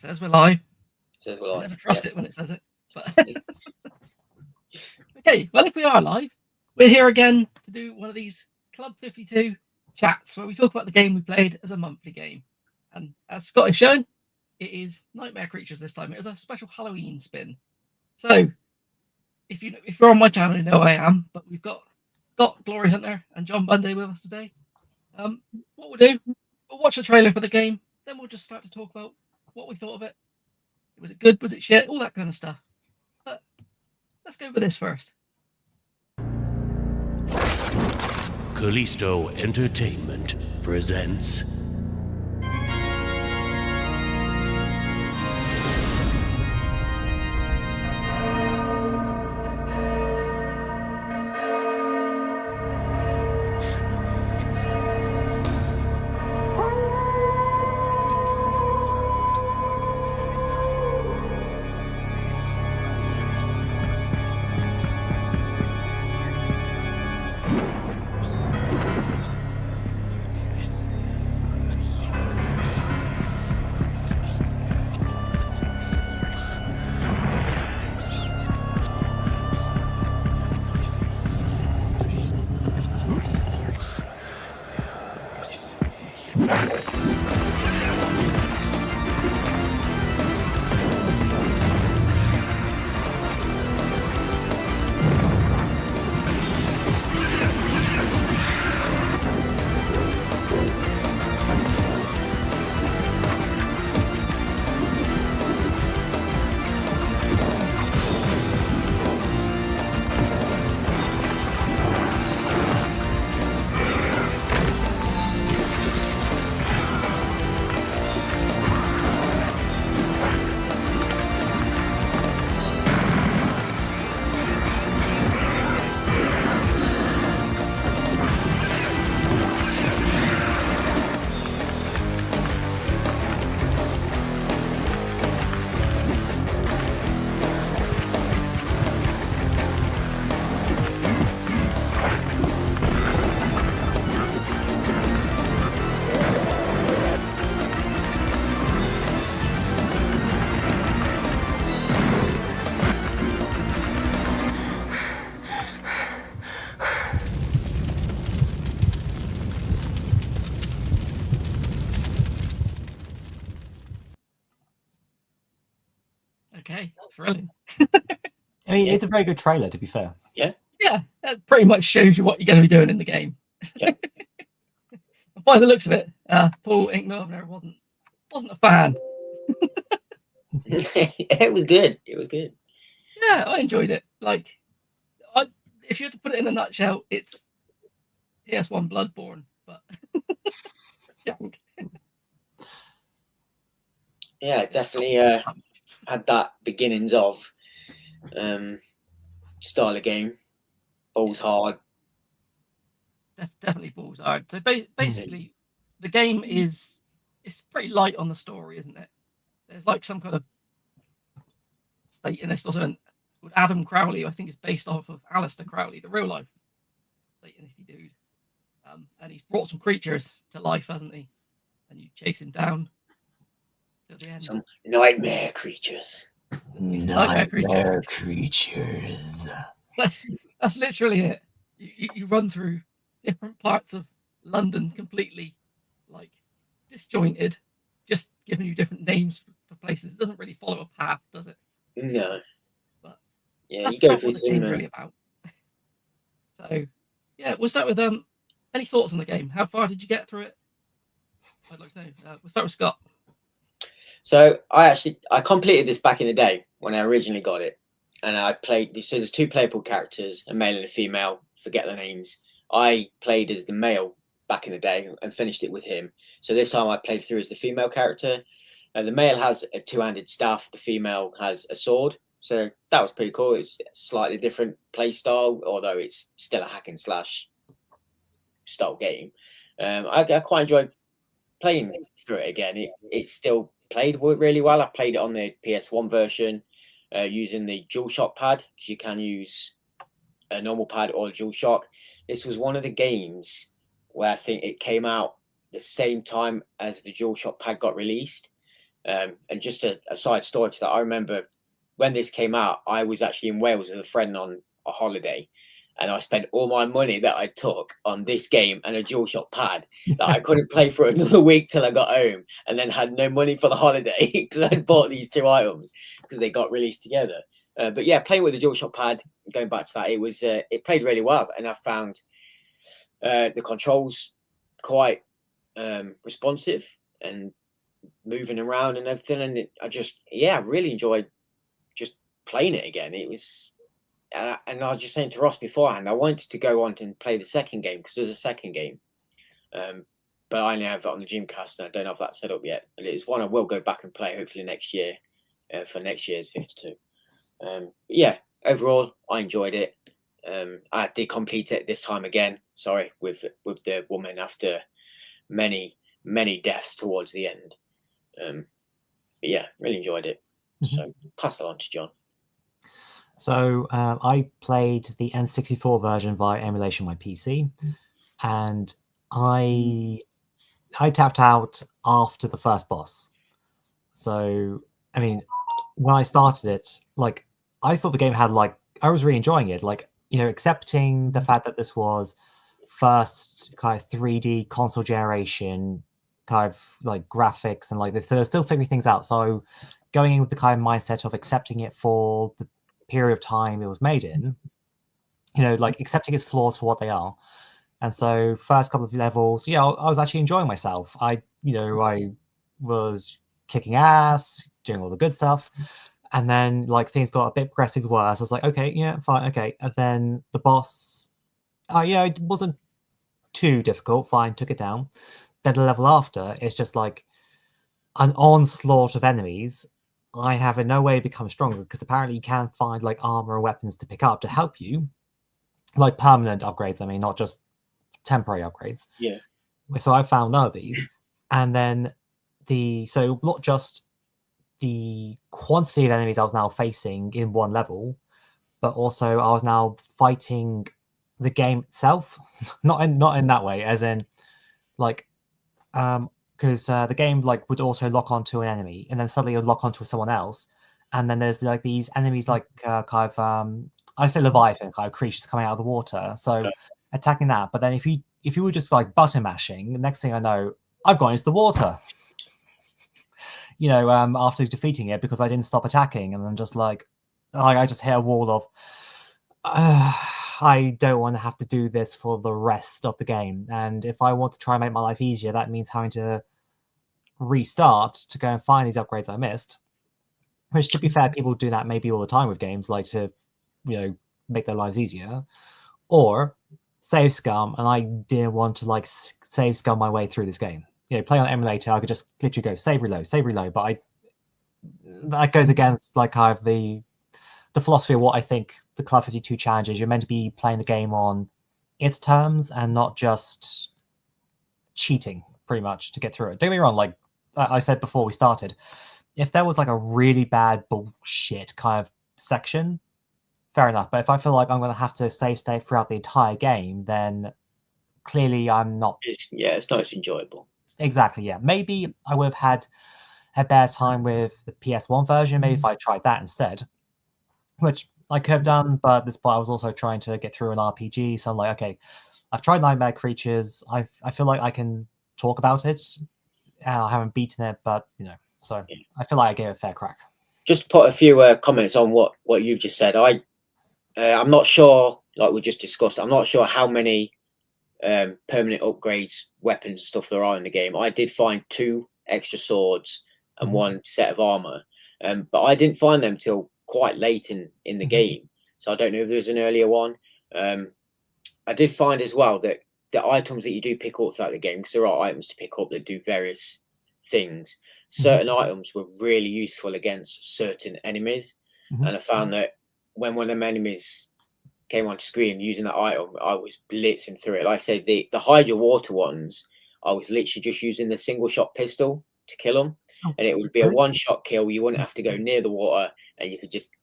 Says we're live. Says we're I live. never trust it when it says it. But okay, well, if we are live, we're here again to do one of these Club 52 chats where we talk about the game we played as a monthly game. And as Scott has shown, it is Nightmare Creatures this time. It was a special Halloween spin. So if you're on my channel, you know I am. But we've got Glory Hunter and John Bunday with us today. What we'll do, we'll watch the trailer for the game, then we'll just start to talk about what we thought of it. Was it good? Was it shit? All that kind of stuff. But let's go with this first. Callisto Entertainment presents Okay, thrilling. I mean, it's a very good trailer, to be fair. Yeah, that pretty much shows you what you're going to be doing in the game. Yeah. By the looks of it, Paul Inknovner wasn't a fan. It was good. It was good. Yeah, I enjoyed it. Like, if you had to put it in a nutshell, it's PS1 Bloodborne, but young. Yeah, definitely had that beginnings of style of game. Balls hard. Definitely balls hard. So basically, the game it's pretty light on the story, isn't it? There's like some kind of Satanist or something called Adam Crowley, I think is based off of Aleister Crowley, the real life Satanisty dude. And he's brought some creatures to life, hasn't he? And you chase him down to the end. Some nightmare creatures. Nightmare creatures. That's literally it. You run through different parts of London completely like disjointed, just giving you different names for places. It doesn't really follow a path, does it? No. But yeah, that's you go not through what the game's some. really about. So yeah, we'll start with any thoughts on the game? How far did you get through it? I'd like to know. We'll start with Scott. So I completed this back in the day when I originally got it, and I played. So there's two playable characters, a male and a female. Forget the names. I played as the male back in the day and finished it with him. So this time I played through as the female character. The male has a two-handed staff. The female has a sword. So that was pretty cool. It's a slightly different play style, although it's still a hack and slash style game. I quite enjoyed playing through it again. It still played really well. I played it on the PS1 version using the DualShock pad, because you can use a normal pad or a DualShock. This was one of the games where I think it came out the same time as the DualShock pad got released. And just a side story to that, I remember when this came out, I was actually in Wales with a friend on a holiday, and I spent all my money that I took on this game and a DualShock pad that I couldn't play for another week till I got home, and then had no money for the holiday because I bought these two items because they got released together. But yeah, playing with the DualShock pad, going back to that, it played really well, and I found the controls quite responsive and moving around and everything, and I really enjoyed just playing it again. It was, and I was just saying to Ross beforehand, I wanted to go on and play the second game because there's a second game, but I only have it on the Dreamcast and I don't have that set up yet. But it's one I will go back and play hopefully next year for next year's 52. Yeah, overall I enjoyed it. I did complete it this time again. Sorry, with the woman after many deaths towards the end. But yeah, really enjoyed it. So pass it on to John. So I played the N64 version via emulation on my PC, and I tapped out after the first boss. So I mean, when I started it, like I thought the game had I was really enjoying it, accepting the fact that this was first kind of 3D console generation kind of graphics and this, so they're still figuring things out. So going in with the kind of mindset of accepting it for the period of time it was made in, accepting its flaws for what they are. And so first couple of levels, I was actually enjoying myself. I was kicking ass, doing all the good stuff. And then things got a bit progressively worse. I was like, okay, yeah, fine, okay. And then the boss, it wasn't too difficult, fine, took it down. Then the level after, it's just like an onslaught of enemies. I have in no way become stronger because apparently you can find armor or weapons to pick up to help you, permanent upgrades. I mean, not just temporary upgrades. Yeah. So I found none of these, and then so not just the quantity of enemies I was now facing in one level, but also I was now fighting the game itself. not in that way, as in because the game would also lock onto an enemy, and then suddenly it would lock onto someone else, and then there's these enemies I say Leviathan kind of creatures coming out of the water, so attacking that. But then if you were just button mashing, the next thing I know, I've gone into the water. After defeating it because I didn't stop attacking, and I'm just I just hit a wall of I don't want to have to do this for the rest of the game. And if I want to try and make my life easier, that means having to restart to go and find these upgrades I missed. Which, to be fair, people do that maybe all the time with games, to make their lives easier. Or save scum, and I didn't want to save scum my way through this game. Play on emulator, I could just literally go save reload, but that goes against kind of the philosophy of what I think the Club 52 challenge is. You're meant to be playing the game on its terms and not just cheating, pretty much, to get through it. Don't get me wrong, I said before we started, if there was a really bad bullshit kind of section, fair enough. But if I feel like I'm going to have to save state throughout the entire game, then clearly I'm not. It's not as enjoyable. Exactly, yeah. Maybe I would have had a better time with the PS1 version, maybe if I tried that instead, which I could have done, but at this point I was also trying to get through an RPG, so I'm like, okay, I've tried Nightmare Creatures, I feel like I can talk about it, I haven't beaten it, but, so I feel like I gave it a fair crack. Just to put a few comments on what you've just said, I'm not sure, like we just discussed, I'm not sure how many permanent upgrades, weapons, stuff there are in the game. I did find 2 extra swords and 1 set of armor, but I didn't find them till quite late in the game, so I don't know if there's an earlier one. I did find as well that the items that you do pick up throughout the game, because there are items to pick up that do various things, certain items were really useful against certain enemies, and I found that when one of them enemies came onto screen using that item, I was blitzing through it. Like I say, the Hydra water ones, I was literally just using the single shot pistol to kill them, and it would be a one-shot kill. You wouldn't have to go near the water, and you could just,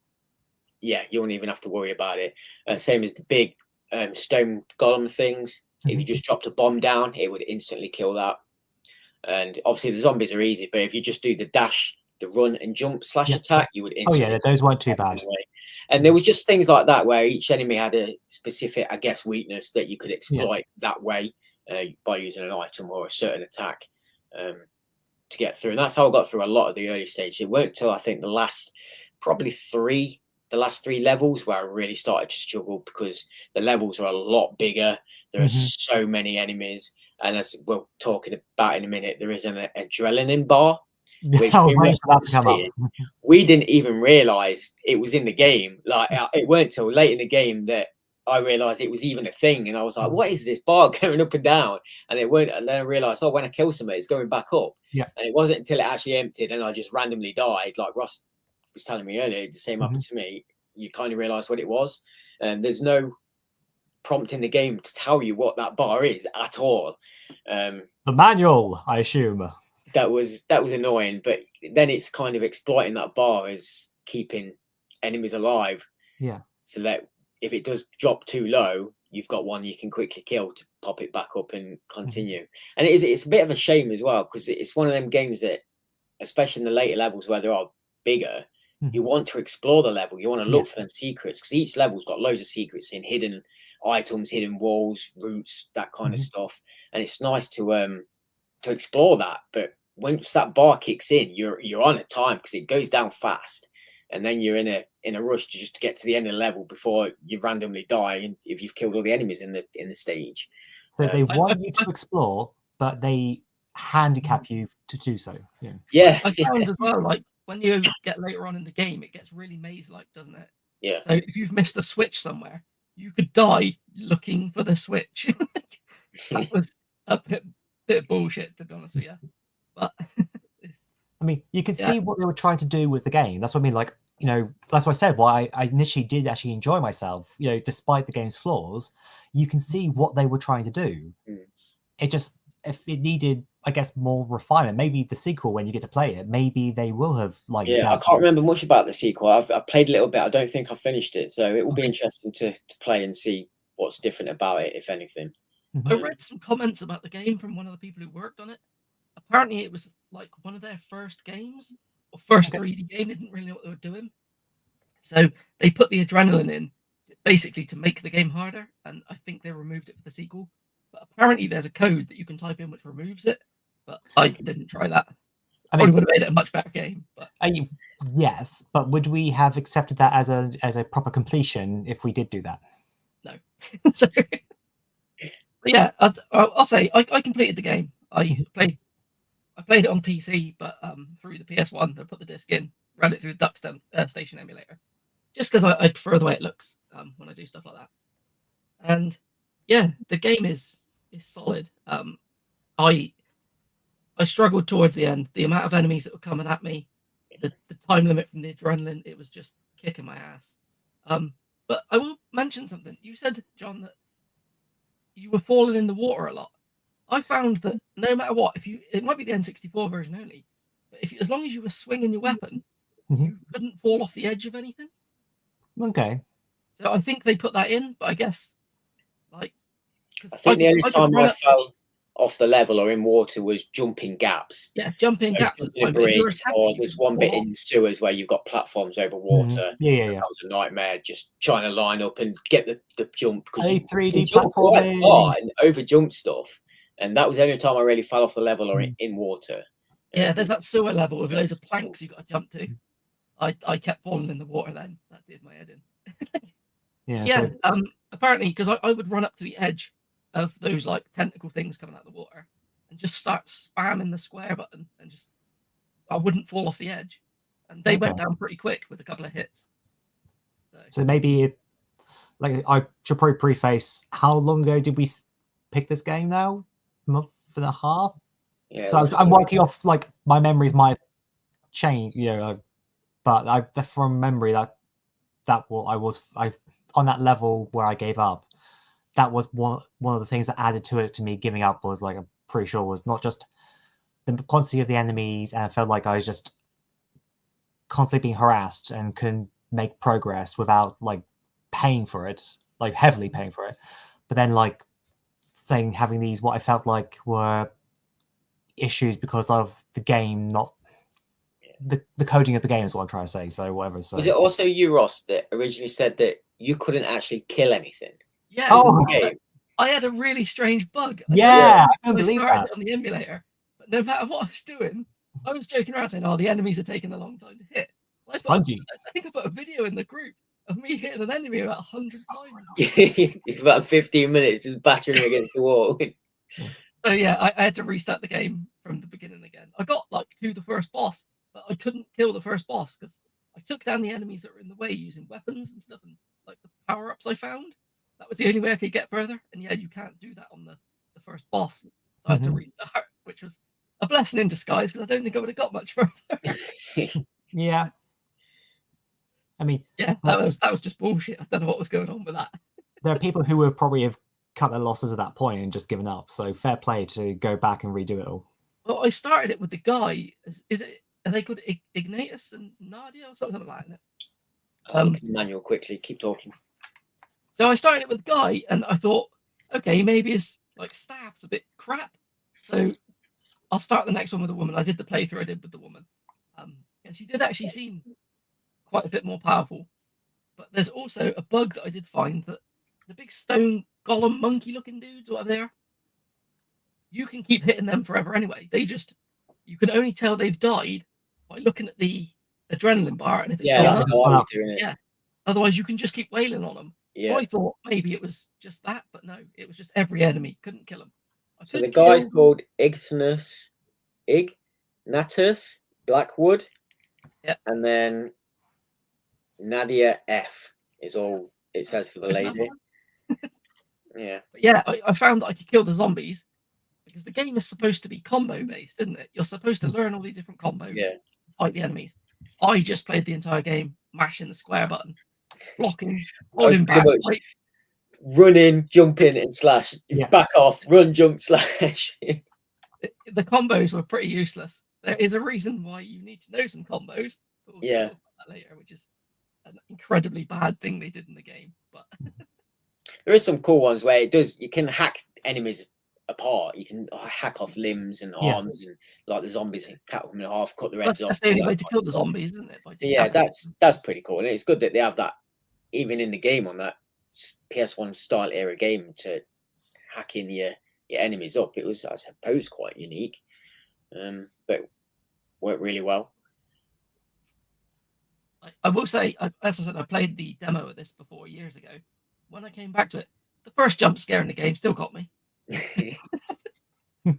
you wouldn't even have to worry about it. Same as the big stone golem things. If you just dropped a bomb down, it would instantly kill that. And obviously the zombies are easy, but if you just do the dash, the run and jump / attack, you would Oh instantly. yeah, those weren't too bad. And there was just things like that where each enemy had a specific, I guess, weakness that you could exploit that way by using an item or a certain attack to get through. And that's how I got through a lot of the early stages. It weren't until I think the last three levels where I really started to struggle, because the levels are a lot bigger. There are so many enemies. And as we're talking about in a minute, there is an adrenaline bar, which we didn't even realize it was in the game. Like, it weren't till late in the game that I realized it was even a thing. And I was like, what is this bar going up and down? And it weren't. And then I realized, when I kill somebody, it's going back up. Yeah. And it wasn't until it actually emptied and I just randomly died. Like Ross was telling me earlier, the same happened to me. You kind of realize what it was. And there's no prompt in the game to tell you what that bar is at all. The manual, I assume. That was annoying, but then it's kind of exploiting that bar as keeping enemies alive. Yeah. So that if it does drop too low, you've got one you can quickly kill to pop it back up and continue. And it's a bit of a shame as well, because it's one of them games that, especially in the later levels where they are bigger, you want to explore the level. You want to look for them secrets, because each level's got loads of secrets in hidden items, hidden walls, routes, that kind of stuff. And it's nice to explore that. But once that bar kicks in, you're on at time, because it goes down fast, and then you're in a rush to just get to the end of the level before you randomly die, and if you've killed all the enemies in the stage. So they want you to explore, but they handicap you to do so. Yeah. I found as well, like when you get later on in the game, it gets really maze-like, doesn't it? Yeah. So if you've missed a switch somewhere, you could die looking for the switch. That was a bit of bullshit, to be honest with you. But I mean, you can see what they were trying to do with the game. That's what I mean. Like, that's what I said. Why I initially did actually enjoy myself, despite the game's flaws. You can see what they were trying to do. It just, if it needed, I guess, more refinement, maybe the sequel, when you get to play it, maybe they will have like. Yeah, I can't remember much about the sequel. I've played a little bit. I don't think I finished it, so it will be interesting to play and see what's different about it, if anything. I read some comments about the game from one of the people who worked on it. Apparently, it was like one of their first games, or first 3D game. They didn't really know what they were doing, so they put the adrenaline in, basically to make the game harder. And I think they removed it for the sequel. But apparently, there's a code that you can type in which removes it. But I didn't try that. I mean, would have made it a much better game. But yes, but would we have accepted that as a proper completion if we did do that? No. So, yeah, I'll say I completed the game. I played it on PC, but through the PS1, I put the disc in, ran it through the Duck Station emulator, just because I prefer the way it looks when I do stuff like that. And yeah, the game is solid. I struggled towards the end. The amount of enemies that were coming at me, the time limit from the adrenaline, it was just kicking my ass. But I will mention something. You said, John, that you were falling in the water a lot. I found that no matter what, it might be the N64 version only, but as long as you were swinging your weapon, you couldn't fall off the edge of anything. Okay. So I think they put that in, but I guess I think the only time I fell off the level or in water was jumping gaps. Yeah, jumping gaps. Jumping a bridge, or there's one bit in sewers where you've got platforms over water. Yeah. That was a nightmare, just trying to line up and get the jump, because you 3D jump quite platforming far and over jump stuff. And that was the only time I really fell off the level or in water. Yeah, there's that sewer level with loads of planks you've got to jump to. I kept falling in the water then. That did my head in. Yeah. Apparently, because I would run up to the edge of those like tentacle things coming out of the water and just start spamming the square button, and I wouldn't fall off the edge. And they went down pretty quick with a couple of hits. So maybe, I should probably preface, how long ago did we pick this game now? A month and a half? Yeah. So I'm working off, my memories might change, but from memory I was on that level where I gave up. That was one of the things that added to it, to me giving up, was I'm pretty sure was not just the quantity of the enemies, and I felt like I was just constantly being harassed and couldn't make progress without paying for it, heavily paying for it. But then having these, what I felt like were issues because of the game, not the coding of the game is what I'm trying to say. So whatever. So Was it also you, Ross, that originally said that you couldn't actually kill anything? Yeah. Oh. I had a really strange bug. yeah, I I can't believe started that. it on the emulator, but no matter what I was doing, I was joking around saying, "Oh, the enemies are taking a long time to hit." Spongy. I think I put a video in the group of me hitting an enemy about 100 times. It's about 15 minutes just battering against the wall. So yeah, I had to restart the game from the beginning again. I got like to the first boss, but I couldn't kill the first boss because I took down the enemies that were in the way using weapons and stuff, and like the power-ups I found. That was the only way I could get further. And yeah, you can't do that on the first boss. So I had to restart, which was a blessing in disguise because I don't think I would have got much further. Yeah. I mean, yeah, that was just bullshit. I don't know what was going on with that. there are people who would probably have cut their losses at that point and just given up. So fair play to go back and redo it all. Well, I started it with the guy. Are they called Ignatius and Nadia or something like that? Look at the manual quickly. Keep talking. So I started it with Guy, and I thought, okay, maybe his like staff's a bit crap. So I'll start the next one with a woman. I did the playthrough I did with the woman. Yeah, she did actually seem quite a bit more powerful. But there's also a bug that I did find that the big stone golem monkey looking dudes, whatever they are, you can keep hitting them forever anyway. You can only tell they've died by looking at the adrenaline bar, and if it's that's how I was doing it. Yeah. Otherwise, you can just keep wailing on them. Yeah. So I thought maybe it was just that, but no, it was just every enemy. Couldn't kill them. So the guy's called Ignatius Blackwood. Yeah. And then Nadia F is all it says for the lady. Yeah. But yeah, I found that I could kill the zombies because the game is supposed to be combo based, isn't it? You're supposed to learn all these different combos. Yeah. Fight the enemies. I just played the entire game mashing the square button, blocking, holding back, running, jumping, and slash. Yeah. Back off, run, jump, slash. The combos were pretty useless. There is a reason why you need to know some combos. But we'll talk about that later, which is an incredibly bad thing they did in the game. But there is some cool ones where you can hack enemies apart. You can hack off limbs and arms, and like the zombies, cut them in half, cut their heads off. That's the only way to kill the zombies, isn't it? So yeah, that's pretty cool, and it's good that they have that even in the game on that PS1 style era game to hacking your enemies up. It was, I suppose, quite unique, but worked really well. I will say, as I said, I played the demo of this before years ago. When I came back to it, the first jump scare in the game still got me. Don't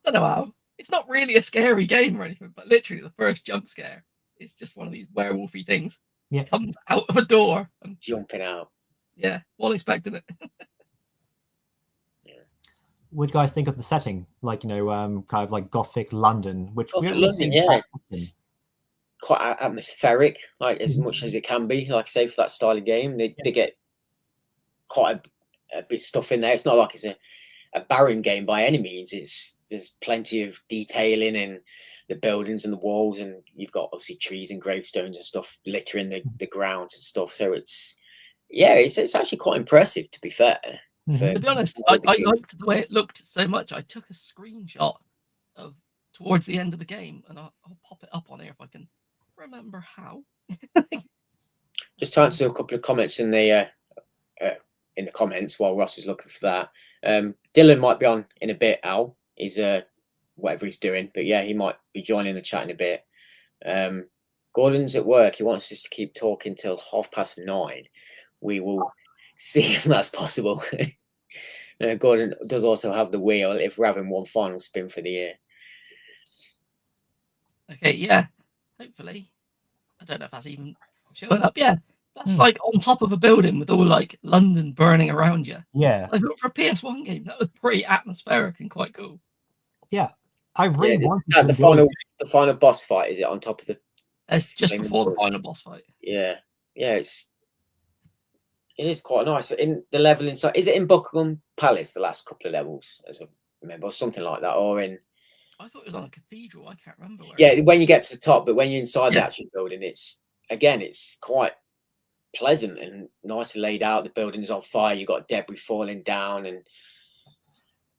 know how. It's not really a scary game or anything, but literally the first jump scare is just one of these werewolfy things. Yeah. Comes out of a door and jumping out. Yeah, wasn't expecting it. What do you guys think of the setting? Like, kind of like Gothic London, which Gothic London, it's quite atmospheric, like as much as it can be. Like I say, for that style of game, they get quite a bit of stuff in there. It's not like it's a barren game by any means. There's plenty of detailing in the buildings and the walls, and you've got obviously trees and gravestones and stuff littering the grounds and stuff. So it's actually quite impressive, to be fair. To be honest, I liked the way it looked so much. I took a screenshot of towards the end of the game, and I'll pop it up on here if I can remember how. Just to answer a couple of comments in the comments while Ross is looking for that. Dylan might be on in a bit. Al, he's whatever he's doing, but yeah, he might be joining the chat in a bit. Gordon's at work. He wants us to keep talking till 9:30. We will see if that's possible. Gordon does also have the wheel if we're having one final spin for the year. Okay, yeah. Hopefully. I don't know if that's even showing up. Yeah. That's like on top of a building with all like London burning around you. Yeah. I thought for a PS1 game, that was pretty atmospheric and quite cool. Yeah. I really wanted the final boss fight, is it on top of the It's just before the final boss fight. Yeah. Yeah, it is quite nice. In the level inside, is it in Buckingham Palace, the last couple of levels, as I remember, or something like that, or in? I thought it was on a cathedral. I can't remember where. Yeah, when you get to the top, but when you're inside the actual building, it's quite pleasant and nicely laid out. The building's on fire. You've got debris falling down,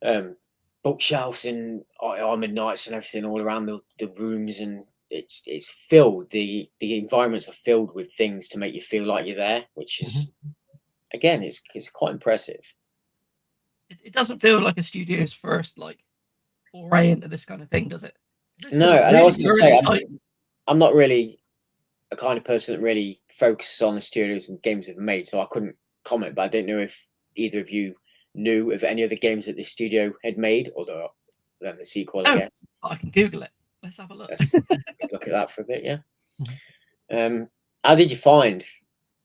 and bookshelves and armored knights and everything all around the rooms, and it's filled. The environments are filled with things to make you feel like you're there, which is again, it's quite impressive. It doesn't feel like a studio's first like foray into this kind of thing, does it? No, and I was going to say, I'm not really a kind of person that really focuses on the studios and games they've made, so I couldn't comment. But I don't know if either of you knew of any other games that this studio had made, or the sequel, I guess. I can Google it. Let's have a look. Let's look at that for a bit, yeah. How did you find,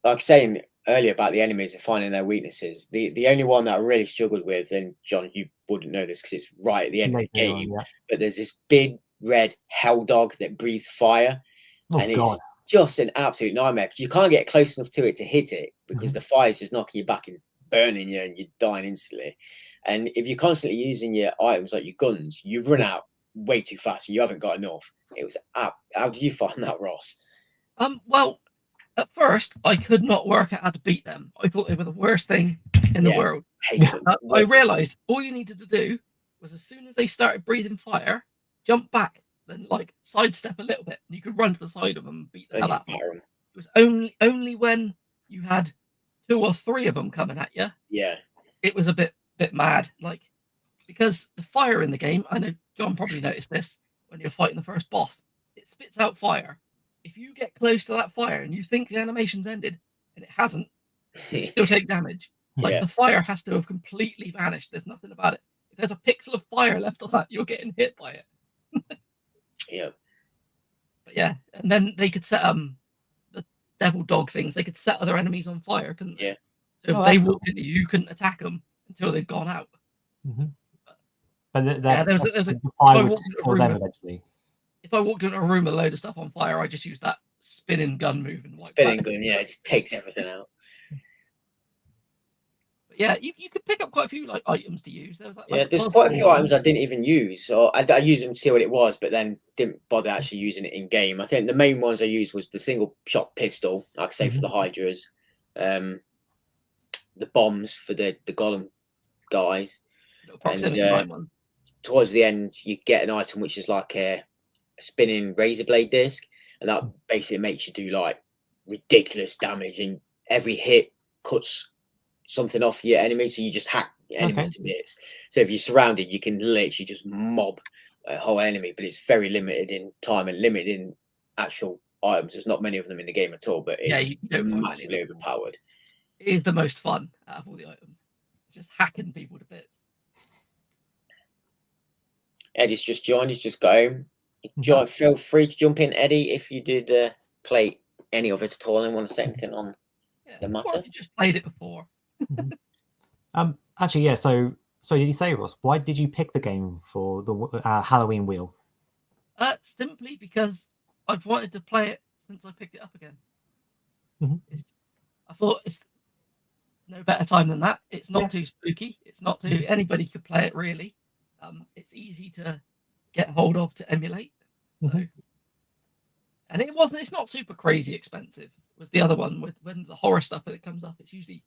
like saying earlier about the enemies and finding their weaknesses? The only one that I really struggled with, and John, you wouldn't know this because it's right at the end of the game, but there's this big red hell dog that breathes fire, and it's just an absolute nightmare. You can't get close enough to it to hit it because the fire's just knocking you back and burning you, and you're dying instantly. And if you're constantly using your items like your guns, you run out way too fast and you haven't got enough. It was how did you find that, Ross? Well, at first I could not work out how to beat them. I thought they were the worst thing in the world. I realized all you needed to do was, as soon as they started breathing fire, jump back, then like sidestep a little bit, and you could run to the side of them and beat the hell out of them. It was only when you had 2 or 3 of them coming at you, it was a bit mad, like, because the fire in the game, I know John probably noticed this when you're fighting the first boss, it spits out fire. If you get close to that fire and you think the animation's ended and it hasn't, you still take damage. Like the fire has to have completely vanished. There's nothing about it. If there's a pixel of fire left on that, you're getting hit by it. But yeah, and then they could set the devil dog things. They could set other enemies on fire, couldn't they? So if they walked into you, you couldn't attack them until they'd gone out. But there was a fire would kill them eventually. If I walked into a room with a load of stuff on fire, I just used that spinning gun move and wipe spinning gun, it just takes everything out. But yeah, you could pick up quite a few like items to use. There was there's quite a few items I didn't even use, so I used them to see what it was, but then didn't bother actually using it in game. I think the main ones I used was the single shot pistol, like I say, for the Hydras, the bombs for the golem guys, and towards the end you get an item which is like a spinning razor blade disc, and that basically makes you do like ridiculous damage, and every hit cuts something off your enemy, so you just hack enemies to bits. So if you're surrounded, you can literally just mob a whole enemy, but it's very limited in time and limited in actual items. There's not many of them in the game at all, but it's massively overpowered. It is the most fun out of all the items. It's just hacking people to bits. Eddie's just joined. He's just got home. Feel free to jump in, Eddie, if you did play any of it at all and want to say anything on the matter. You just played it before. Actually, So did you say, Ross, why did you pick the game for the Halloween wheel? Simply because I've wanted to play it since I picked it up again. I thought it's no better time than that. It's not too spooky. It's not too anybody could play it really. It's easy to get hold of to emulate. So, and it's not super crazy expensive. Was the other one with when the horror stuff that it comes up, it's usually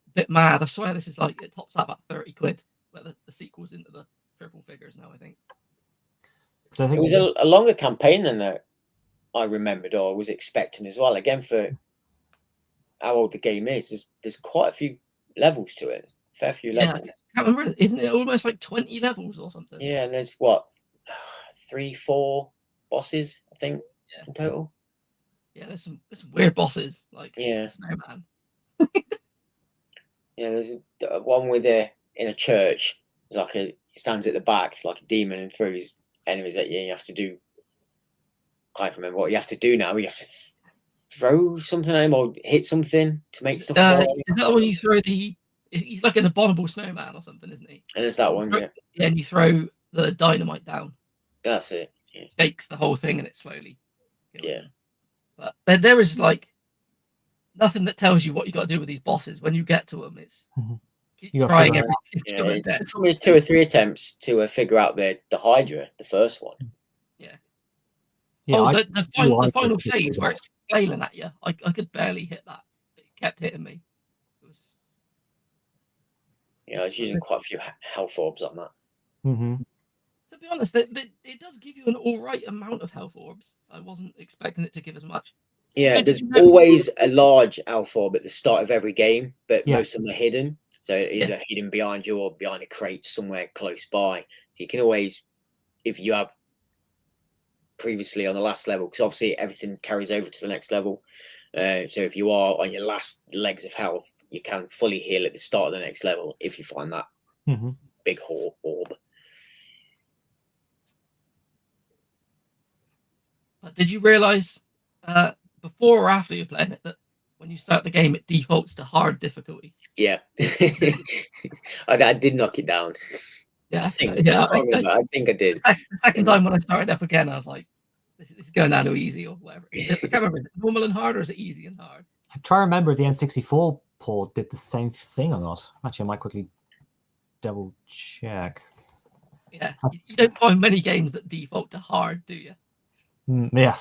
a bit mad. I swear this is like it tops out about 30 quid, but the sequel's into the triple figures now, I think. So I think it was a longer campaign than I remembered or was expecting as well. Again, for how old the game is, there's quite a few levels to it. Fair few levels. I can't remember. Isn't it almost like 20 levels or something? Yeah, and there's what 3-4 bosses, I think, in total. Yeah, there's some weird bosses like Snowman. There's one with in a church. It's like he stands at the back like a demon and throws enemies at you. And you have to do. I can't remember what you have to do now. You have to throw something at him or hit something to make stuff. Is that when you throw the? He's like an abominable snowman or something, isn't he? And there's that one, Yeah, and you throw the dynamite down. That's it. Yeah. Shakes the whole thing and it slowly. Yeah. But there is like nothing that tells you what you got to do with these bosses. When you get to them, it's keep trying everything. It took me 2 or 3 attempts to figure out the Hydra, the first one. Yeah. The final phase where it's flailing at you, I could barely hit that. It kept hitting me. I was using quite a few health orbs on that. Hmm. To be honest, it does give you an all right amount of health orbs. I wasn't expecting it to give as much. Yeah, Also, did there's you know- always a large alpha orb at the start of every game, but Yeah. most of them are hidden. So either hidden behind you or behind a crate somewhere close by. So you can always, if you have previously on the last level, because obviously everything carries over to the next level. So if you are on your last legs of health, you can fully heal at the start of the next level if you find that Hmm. big orb. But did you realize before or after you're playing it that when you start the game, it defaults to hard difficulty? Yeah, I did knock it down. Yeah, I think. yeah. I can't remember. I think I did. The second time when I started up again, I was like, this is going down to easy or whatever. I can't remember. Is it normal and hard or is it easy and hard? I try to remember if the N64 port did the same thing or not. Actually, I might quickly double check. Yeah, you don't find many games that default to hard, do you? Yeah.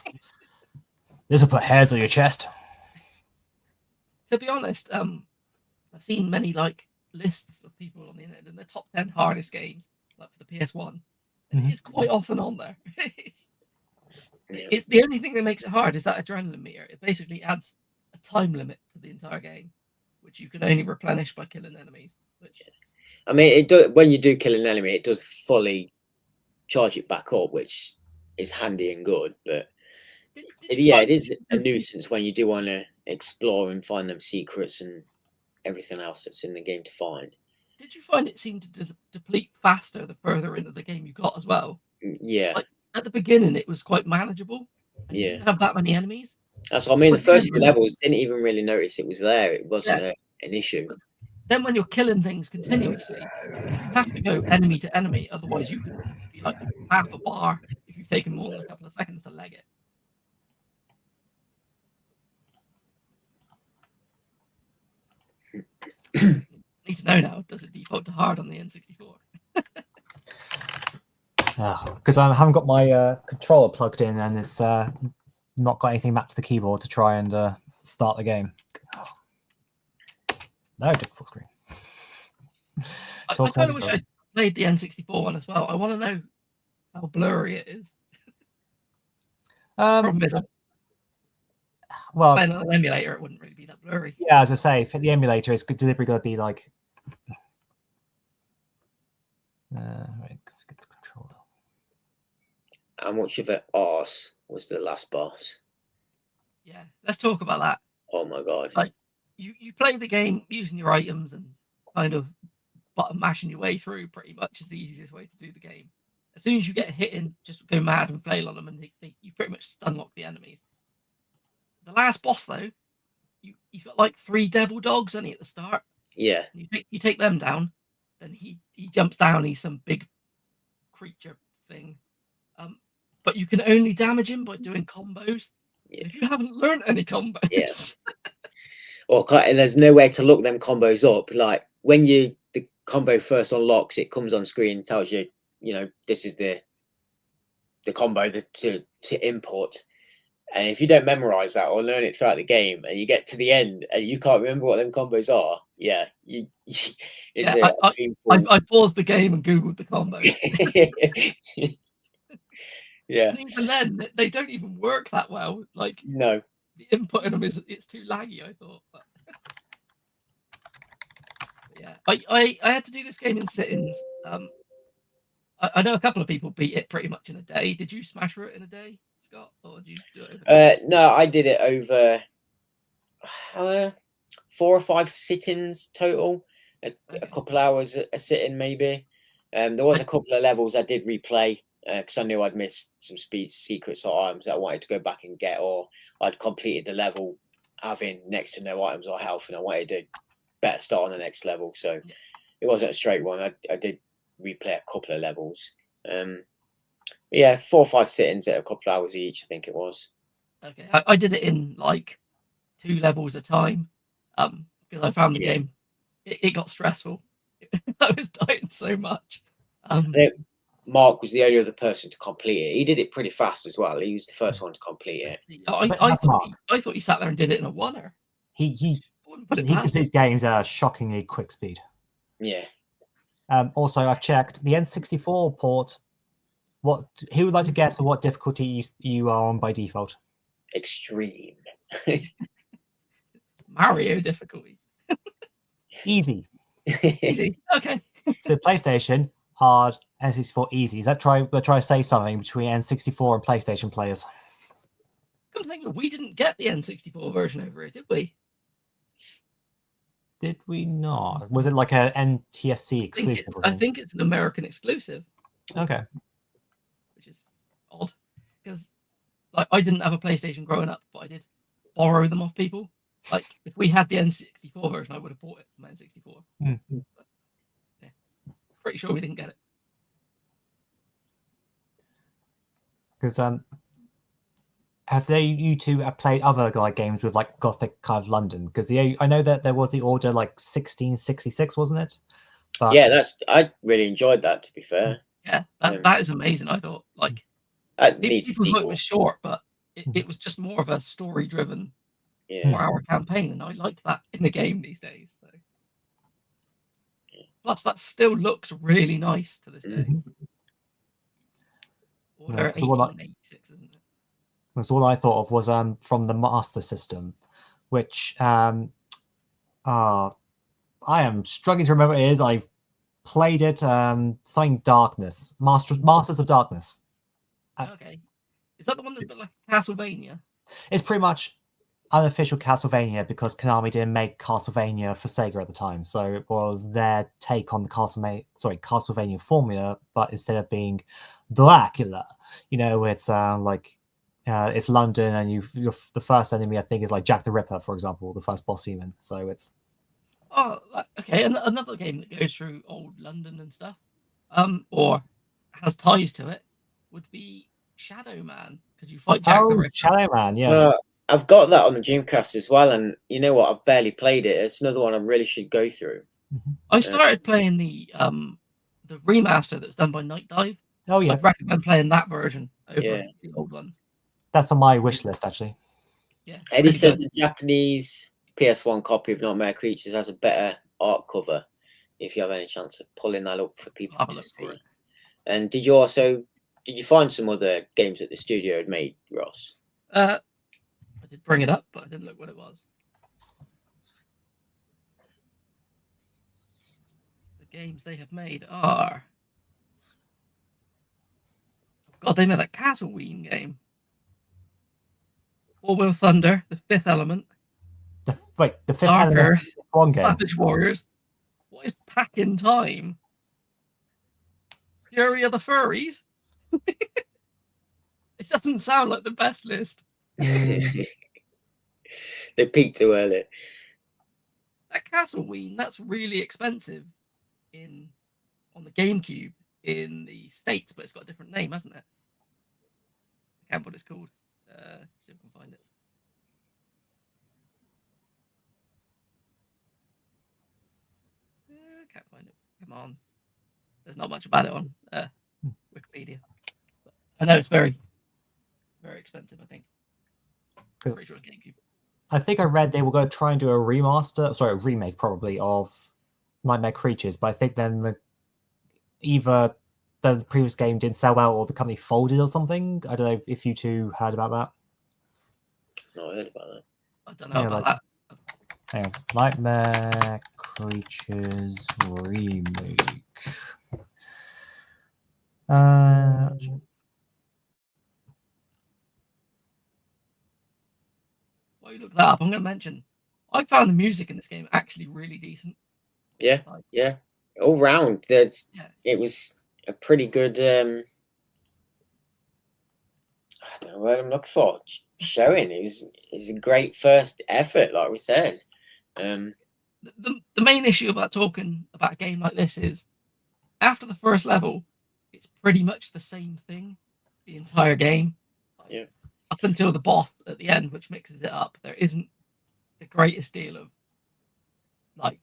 This will put hairs on your chest. To be honest, I've seen many like lists of people on the internet and the top 10 hardest games, like for the PS1, and it is quite often on there. It's the only thing that makes it hard is that adrenaline meter. It basically adds a time limit to the entire game, which you can only replenish by killing enemies. Which I mean, it does, when you do kill an enemy, it does fully charge it back up, which is handy and good. But it is a nuisance when you do want to explore and find them secrets and everything else that's in the game to find. Did you find it seemed to deplete faster the further into the game you got as well? Yeah. Like at the beginning, it was quite manageable. And you didn't have that many enemies. That's what I mean. The first few levels didn't even really notice it was there. It wasn't an issue. But then when you're killing things continuously, you have to go enemy to enemy. Otherwise, you can be like half a bar if you've taken more than a couple of seconds to leg it. Need to know now, does it default to hard on the N64? Because I haven't got my controller plugged in and it's not got anything mapped to the keyboard to try and start the game. No, difficult screen. I kind of wish I played the N64 one as well. I want to know how blurry it is. Problem is, well, playing on an emulator, it wouldn't really be that blurry. Yeah, as I say, for the emulator, it's deliberately going to be like. Right, controller. How much of an arse was the last boss? Yeah, let's talk about that. Oh my god! Like you play the game using your items and kind of button mashing your way through. Pretty much is the easiest way to do the game. As soon as you get hit in, just go mad and flail on them, and you pretty much stun lock the enemies. The last boss though, he's got like 3 devil dogs only at the start. Yeah. You take them down, then he jumps down. He's some big creature thing. But you can only damage him by doing combos. Yeah. If you haven't learned any combos. Yes. Or there's no way to look them combos up. Like when the combo first unlocks, it comes on screen, tells you, this is the combo to import. And if you don't memorize that or learn it throughout the game, and you get to the end and you can't remember what them combos are, I paused the game and googled the combo. Yeah. And even then, they don't even work that well. Like no, the input in them it's too laggy. I thought. But yeah, I had to do this game in sittings. I know a couple of people beat it pretty much in a day. Did you smash through it in a day, Scott, or did you do it over? No, I did it over 4 or 5 sit-ins total. A couple hours a sitting maybe. There was a couple of levels I did replay because I knew I'd missed some secrets or items that I wanted to go back and get, or I'd completed the level having next to no items or health, and I wanted to better start on the next level. So it wasn't a straight one. I did replay a couple of levels. 4 or 5 sit-ins at a couple of hours each, I think it was. Okay, I did it in like 2 levels a time because I found the game it got stressful. I was dying so much. Mark was the only other person to complete it. He did it pretty fast as well. He was the first one to complete it. I thought he sat there and did it in a oneer. He completes games at a shockingly quick speed. Yeah. Also, I've checked the N64 port. Who would like to guess what difficulty you are on by default? Extreme. Mario difficulty. Easy. Easy. Okay. So PlayStation hard, N64 easy. Is that try to say something between N64 and PlayStation players? Come to think of it, we didn't get the N64 version over here, did we? Did we not? Was it like a NTSC exclusive? I think it's an American exclusive. Okay. Which is odd because like I didn't have a PlayStation growing up, but I did borrow them off people. Like if we had the N64 version, I would have bought it from N64. Mm-hmm. But, yeah, pretty sure we didn't get it. Because have you two played other games with like Gothic kind of London? Because I know that there was the Order like 1666, wasn't it? But Yeah, I really enjoyed that. To be fair, yeah, that is amazing. I thought like that needs a people thought it sequel. was short, but it was just more of a story-driven, Yeah. 4-hour campaign, and I liked that in the game these days. So. Plus, that still looks really nice to this day. Order 1886, isn't it? Because all I thought of was from the Master System, which I am struggling to remember what it is. I played it, something Darkness, Masters of Darkness. Okay, is that the one that's a bit like Castlevania? It's pretty much unofficial Castlevania because Konami didn't make Castlevania for Sega at the time, so it was their take on the Castlevania formula, but instead of being Dracula, it's it's London, and you're the first enemy I think is like Jack the Ripper, for example, the first boss even. So it's okay. And another game that goes through old London and stuff, or has ties to it, would be Shadow Man, because you fight Jack the Ripper. Shadow Man, yeah. I've got that on the Dreamcast as well, and you know what? I've barely played it. It's another one I really should go through. I started playing the remaster that was done by Night Dive. Oh yeah, I'd recommend playing that version over the old ones. That's on my wish list actually. Yeah. Eddie says the Japanese PS1 copy of Nightmare Creatures has a better art cover. If you have any chance of pulling that up for people to see. And did you find some other games that the studio had made, Ross? I did bring it up, but I didn't look what it was. The games they have made are... God, they made that Castleween game. Four Wheel Thunder, The Fifth Element. The Fifth Dark Element Earth, one game. Savage Warriors. What is Pack in Time? Fury of the Furries? It doesn't sound like the best list. They peaked too early. That Castleween, that's really expensive on the GameCube in the States, but it's got a different name, hasn't it? I can't remember what it's called. See if I can find it. Can't find it. Come on. There's not much about it on Wikipedia. But I know it's very, very expensive, I think. I'm pretty sure it's GameCube. I think I read they were going to try and do a remake probably of Nightmare Creatures, but I think then either the previous game didn't sell well or the company folded or something. I don't know if you two heard about that. No, I heard about that. I don't know about that. Hang on. Nightmare Creatures remake. While you look that up, I'm going to mention I found the music in this game actually really decent. Yeah, all round. It was a pretty good. I don't know what I'm looking for. Showing it was a great first effort, like we said. The main issue about talking about a game like this is after the first level, it's pretty much the same thing the entire game. Yeah. Up until the boss at the end, which mixes it up, there isn't the greatest deal of like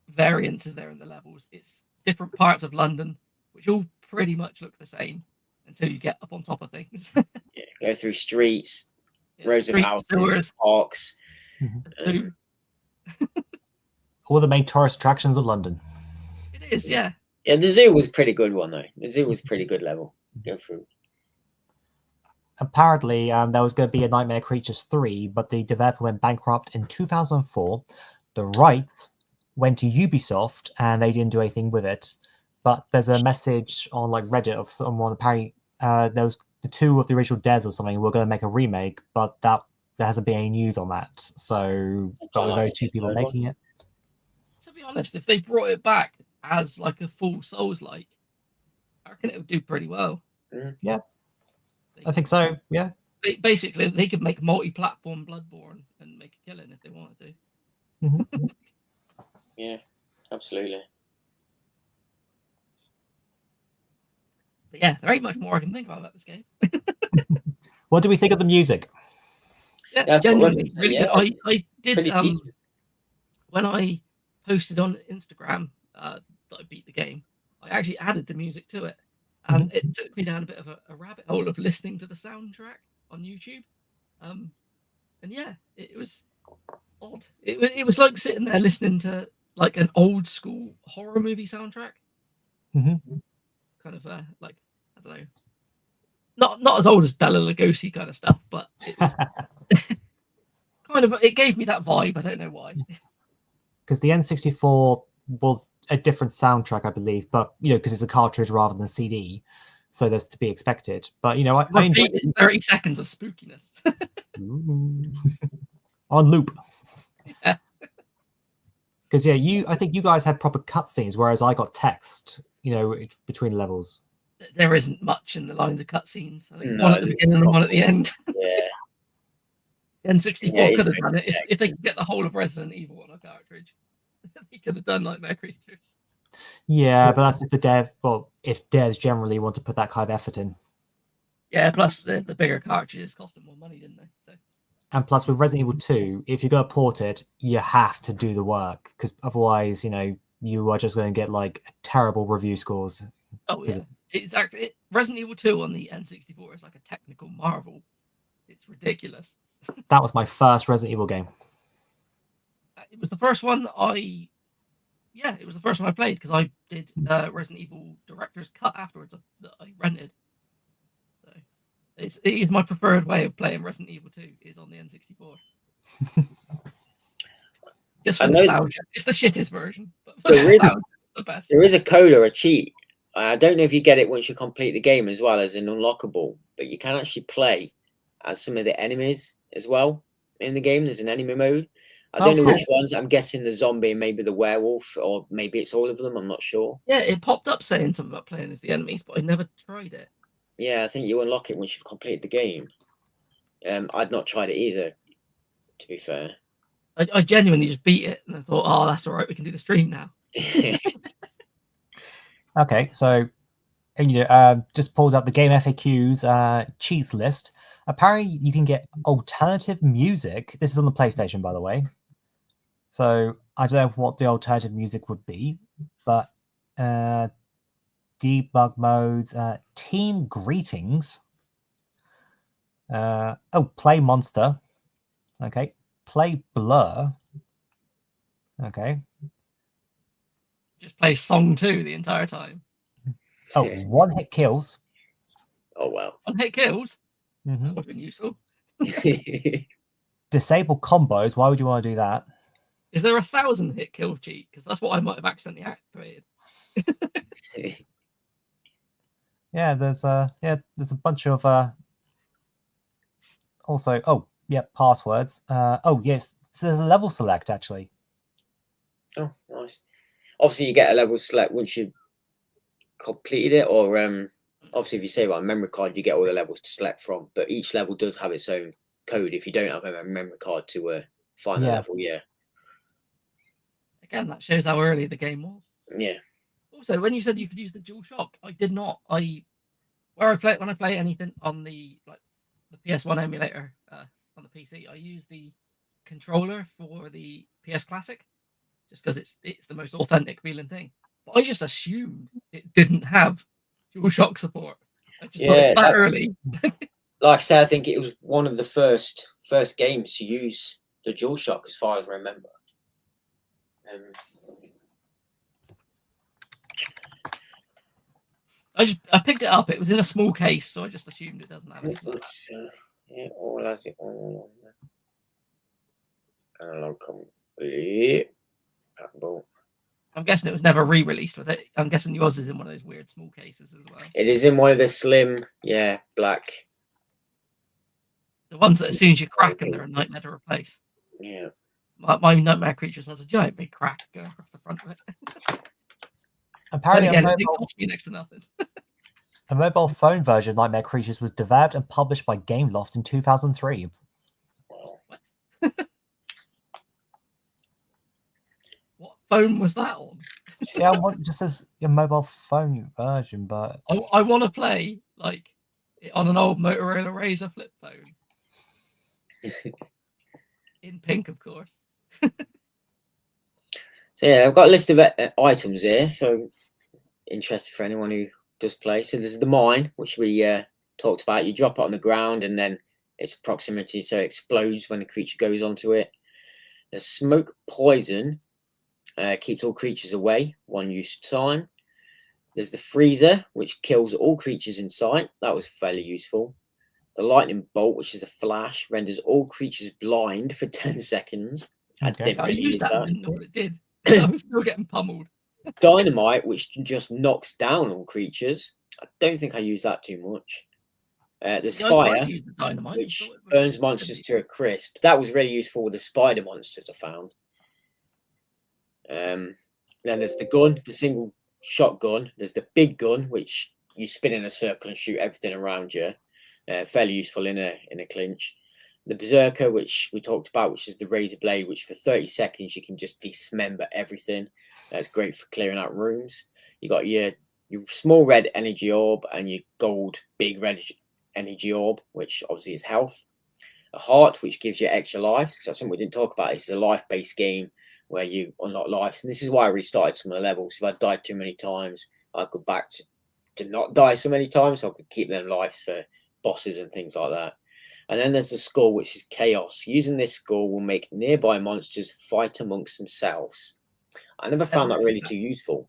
variances there in the levels. It's different parts of London, which all pretty much look the same until you get up on top of things. Yeah, go through streets, rows of houses, sewers, parks. All the main tourist attractions of London. It is, yeah. Yeah, the zoo was a pretty good one though. The zoo was a pretty good level. Go through. Apparently, there was going to be a Nightmare Creatures 3, but the developer went bankrupt in 2004. The rights went to Ubisoft, and they didn't do anything with it. But there's a message on like Reddit of someone apparently there was the two of the original devs or something were going to make a remake, but there hasn't been any news on that. So, but with those two people making it. To be honest, if they brought it back as like a full Souls-like, I reckon it would do pretty well. Yeah, I think so. Yeah. Basically, they could make multi-platform Bloodborne and make a killing if they wanted to. Mm-hmm. Yeah, absolutely. But yeah, there ain't much more I can think about this game. What do we think of the music? Yeah, That's genuinely, really good. I did Pretty decent. when I posted on Instagram that I beat the game, I actually added the music to it, and it took me down a bit of a rabbit hole of listening to the soundtrack on YouTube. And yeah, it was odd. It was like sitting there listening to like an old school horror movie soundtrack. Mm-hmm. Kind of like, I don't know, not as old as Bela Lugosi kind of stuff, but it's kind of, it gave me that vibe. I don't know why. Because the N64 was a different soundtrack, I believe, but because it's a cartridge rather than a CD, so that's to be expected. But I enjoyed 30 seconds of spookiness on loop. Yeah. Because I think you guys had proper cutscenes, whereas I got text, between levels. There isn't much in the lines of cutscenes. I think No, one at the beginning and one at the end. Yeah. N64 could have done it if they could get the whole of Resident Evil on a cartridge. They could have done Nightmare Creatures. Yeah, but that's if devs generally want to put that kind of effort in. Yeah, plus the bigger cartridges cost them more money, didn't they? So. And plus, with Resident Evil 2, if you're going to port it, you have to do the work, because otherwise, you are just going to get like terrible review scores. Oh yeah, exactly. Resident Evil 2 on the N64 is like a technical marvel. It's ridiculous. That was my first Resident Evil game. It was the first one it was the first one I played, because I did Resident Evil Director's Cut afterwards that I rented. So it is my preferred way of playing Resident Evil 2 is on the N64. Just for nostalgia. It's the shittest version. But the best. There is a code or a cheat. I don't know if you get it once you complete the game as well as an unlockable, but you can actually play as some of the enemies as well in the game. There's an enemy mode. I don't know which ones. I'm guessing the zombie and maybe the werewolf, or maybe it's all of them. I'm not sure. Yeah, it popped up saying something about playing as the enemies, but I never tried it. Yeah, I think you unlock it once you've completed the game. I'd not tried it either, to be fair. I genuinely just beat it and I thought, oh, that's all right. We can do the stream now. Okay, so just pulled up the game FAQs cheats list. Apparently, you can get alternative music. This is on the PlayStation, by the way. So I don't know what the alternative music would be, but debug modes, team greetings. Play Monster. Okay, play Blur. Okay. Just play Song 2 the entire time. Oh, one-hit kills. Oh, wow. One-hit kills? Mm-hmm. That would have been useful. Disable combos. Why would you want to do that? Is there 1,000-hit kill cheat? Because that's what I might have accidentally activated. Yeah, there's a bunch of also passwords. Yes, so there's a level select actually. Oh, nice. Obviously, you get a level select once you completed it, or obviously if you save it on a memory card, you get all the levels to select from. But each level does have its own code if you don't have a memory card to find the level. Yeah. Again, that shows how early the game was. Yeah. Also, when you said you could use the DualShock, I did not. When I play anything on the PS1 emulator on the PC, I use the controller for the PS Classic, just because it's the most authentic feeling thing. But I just assumed it didn't have DualShock support. I just thought it's that early. Like I said, I think it was one of the first games to use the DualShock, as far as I remember. I picked it up. It was in a small case, so I just assumed it doesn't have anything. It's, yeah, all has it all on there. Analog complete. Fumble. I'm guessing it was never re-released with it. I'm guessing yours is in one of those weird small cases as well. It is in one of the slim, yeah, black. The ones that as soon as you crack them, they're a nightmare to replace. Yeah. My Nightmare Creatures has a giant big crack going across the front of it. Apparently, Again, it costs me next to nothing. a mobile phone version of Nightmare Creatures was developed and published by Gameloft in 2003. What? What phone was that on? Yeah, it just says your mobile phone version, but I want to play like on an old Motorola Razr flip phone. In pink, of course. So yeah, I've got a list of items here. So interested for anyone who does play. So there's the mine, which we talked about. You drop it on the ground, and then its proximity, so it explodes when the creature goes onto it. There's smoke poison, keeps all creatures away, 1 use time. There's the freezer, which kills all creatures in sight. That was fairly useful. The lightning bolt, which is a flash, renders all creatures blind for 10 seconds. Okay. I used that and didn't know what it did. I was still getting pummeled. Dynamite, which just knocks down all creatures. I don't think I use that too much. There's Yeah, I tried fire, to use the dynamite. which burns monsters to a crisp. That was really useful with the spider monsters I found. Then there's the gun, the single shotgun. There's the big gun, which you spin in a circle and shoot everything around you. Fairly useful in a clinch. The berserker, which we talked about, which is the razor blade, which for 30 seconds you can just dismember everything. That's great for clearing out rooms. You got your small red energy orb and your gold big red energy orb, which obviously is health. A heart, which gives you extra lives. So that's something we didn't talk about. This is a life-based game where you unlock lives, and this is why I restarted some of the levels. If I died too many times, I'd go back to not die so many times, so I could keep them lives for bosses and things like that. And then there's the skull, which is chaos. Using this skull will make nearby monsters fight amongst themselves. I never found that really too useful.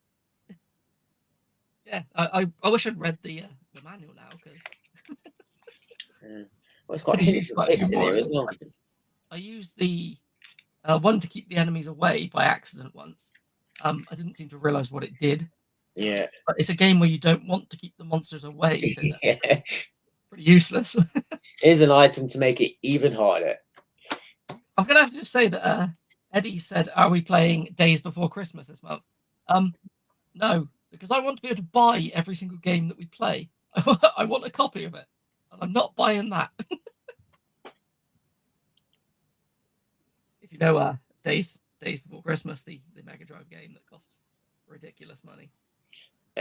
Yeah, I wish I'd read the manual now. Well, it's quite hints and tips in here, isn't it? I used the one to keep the enemies away by accident once. I didn't seem to realise what it did. Yeah. But it's a game where you don't want to keep the monsters away. So Yeah. pretty useless. Here's an item to make it even harder. I'm gonna have to just say that Eddie said, "Are we playing Days Before Christmas this month?" No, because I want to be able to buy every single game that we play. I want a copy of it, and I'm not buying that. If you know, Days Before Christmas, the Mega Drive game that costs ridiculous money.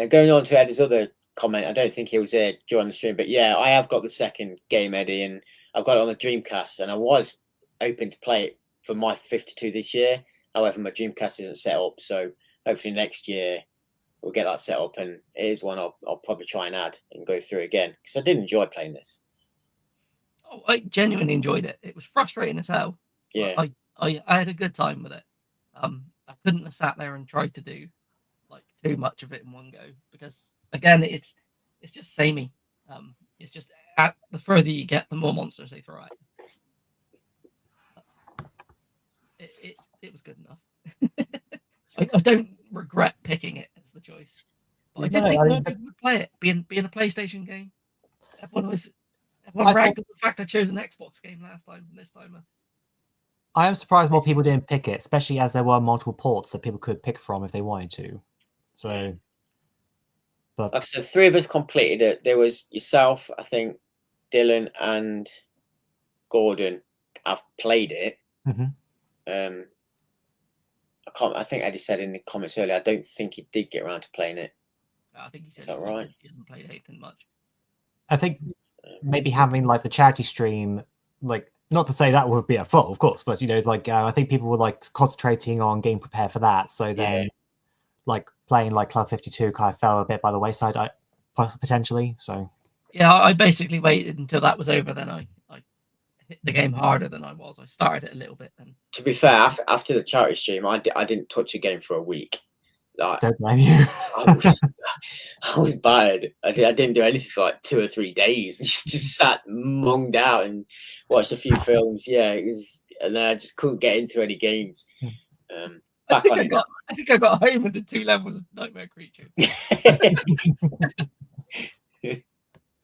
Going on to Eddie's other comment, I don't think he was here during the stream, but yeah, I have got the second game, Eddie, and I've got it on the Dreamcast, and I was open to play it for my 52 this year. However, my Dreamcast isn't set up, so hopefully next year we'll get that set up, and it is one I'll probably try and add and go through again, because I did enjoy playing this. Oh, I genuinely enjoyed it. It was frustrating as hell. Yeah. I had a good time with it. I couldn't have sat there and tried to do like too much of it in one go, because again, it's just samey. It's just the further you get, the more monsters they throw at you. It was good enough. I don't regret picking it as the choice. But I did think more people would play it, being a PlayStation game. Everyone ragged at the fact I chose an Xbox game last time, and this time. I am surprised more people didn't pick it, especially as there were multiple ports that people could pick from if they wanted to. So, but So 3 of us completed it. There was yourself, I think, Dylan, and Gordon. I've played it. Mm-hmm. I think Eddie said in the comments earlier, I don't think he did get around to playing it. I think he said Is that right? He hasn't played anything much. I think maybe having like the charity stream, like, not to say that would be a fault, of course, but I think people were like concentrating on getting prepared for that. So then, like playing like Club 52 kind of fell a bit by the wayside, potentially. So yeah, I basically waited until that was over. Then I hit the game harder than I was. I started it a little bit. Then, to be fair, after the charity stream, I didn't touch a game for a week. Like, Don't blame you. I was bad. I didn't do anything for like 2 or 3 days. Just sat monged out and watched a few films. Yeah, it was, and then I just couldn't get into any games. Back on it now. I think I got home and did 2 levels of Nightmare Creature.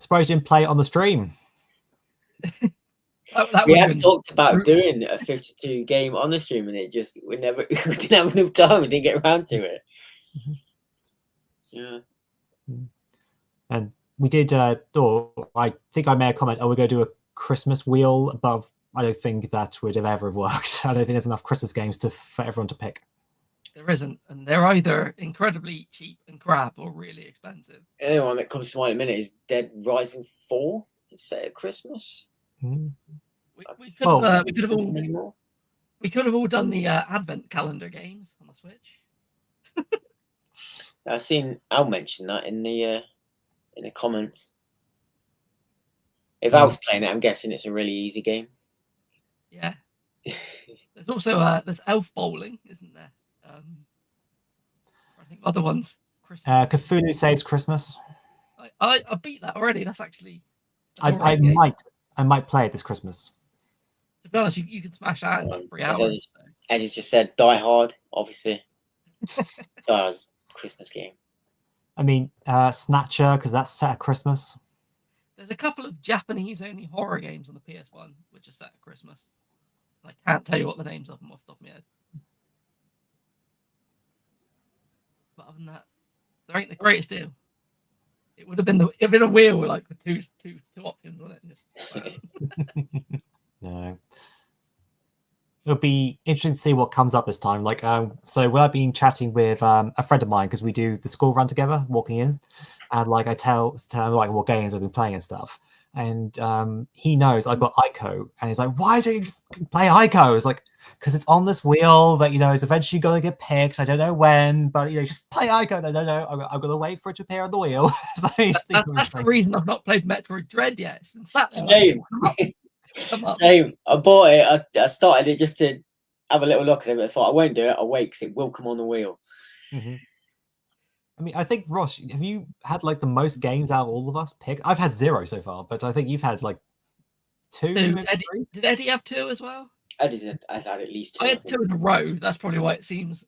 Suppose you didn't play it on the stream. That We would've had been talked about brutal. doing a 52 game on the stream, and it just we didn't have enough time. We didn't get around to it. Yeah. And we did, or I think I made a comment, we're going to do a Christmas wheel, but I don't think that would have ever worked. I don't think there's enough Christmas games for everyone to pick. There isn't, and they're either incredibly cheap and crap or really expensive. The only one that comes to mind in a minute is Dead Rising 4. It's set at Christmas. We could have all done the Advent calendar games on the Switch. I've seen Al mention that in the comments. If Al's playing it, I'm guessing it's a really easy game. Yeah. There's also there's Elf Bowling, isn't there? I think other ones. Cthulhu Saves Christmas. I beat that already. That's actually. I might play it this Christmas. To be honest, you can smash that in like 3 hours. Eddie's just said Die Hard, obviously. Hard's Christmas game. I mean, Snatcher, because that's set at Christmas. There's a couple of Japanese-only horror games on the PS1 which are set at Christmas. I can't tell you what the names of them off the top of my head. But other than that, there ain't the greatest deal. It would have been a wheel like with two options on it. Just, No. It'll be interesting to see what comes up this time. Like, so we've been chatting with a friend of mine because we do the school run together, walking in, and like I tell him like what games I've been playing and stuff, and he knows I've got Ico, and he's like, "Why do you play Ico?" It's like, because it's on this wheel that is eventually going to get picked. I don't know when, but just play Ico. No, I'm going to wait for it to appear on the wheel. So that's the reason I've not played Metroid Dread yet. It's been sat there. Same. Same. I bought it. I started it just to have a little look at it. But I thought I won't do it. I'll wait because it will come on the wheel. Mm-hmm. I mean, I think Ross, have you had like the most games out of all of us pick? I've had 0 so far, but I think you've had like 2. Did Eddie have 2 as well? I've had at least 2. I had 2 in a row. That's probably why it seems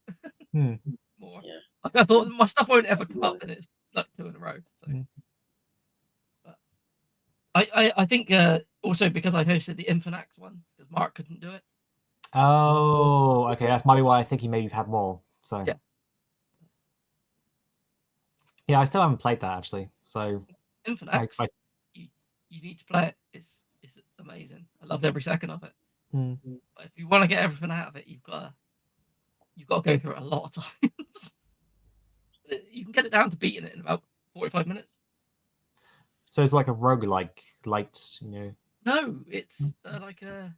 more. Yeah. Like I thought my stuff won't ever come up, and it's like 2 in a row. So. But I think also because I hosted the Infinax one because Mark couldn't do it. Oh, okay. That's maybe why I think you maybe have had more. So yeah, I still haven't played that actually. So Infinax, you need to play it. It's amazing. I loved every second of it. Mm-hmm. But if you want to get everything out of it, you've got to go through it a lot of times. You can get it down to beating it in about 45 minutes. So it's like a roguelike light, No, it's like a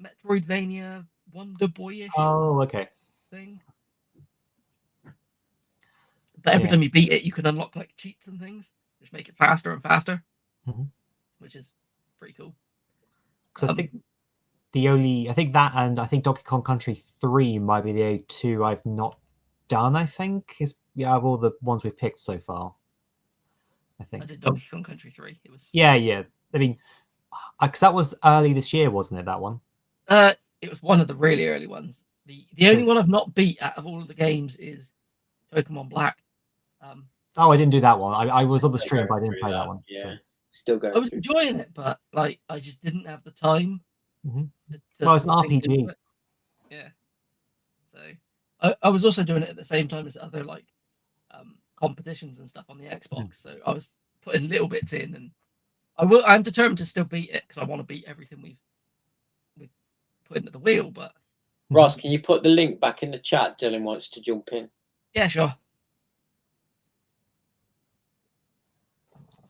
Metroidvania Wonder Boy-ish thing. But every time you beat it, you can unlock like cheats and things, which make it faster and faster, which is pretty cool. Because I think that and I think Donkey Kong Country 3 might be the 2 I've not done. I think of all the ones we've picked so far. I think I did Donkey Kong Country 3. It was yeah. I mean, because that was early this year, wasn't it? That one. It was one of the really early ones. The only one I've not beat out of all of the games is Pokemon Black. I didn't do that one. I was on the stream, but I didn't play that one. Yeah, still going. I was enjoying it, but like I just didn't have the time. It's an RPG. Yeah. So I was also doing it at the same time as other like competitions and stuff on the Xbox. So I was putting little bits in, and I'm determined to still beat it because I want to beat everything we've put into the wheel. But Ross, can you put the link back in the chat? Dylan wants to jump in. Yeah, sure.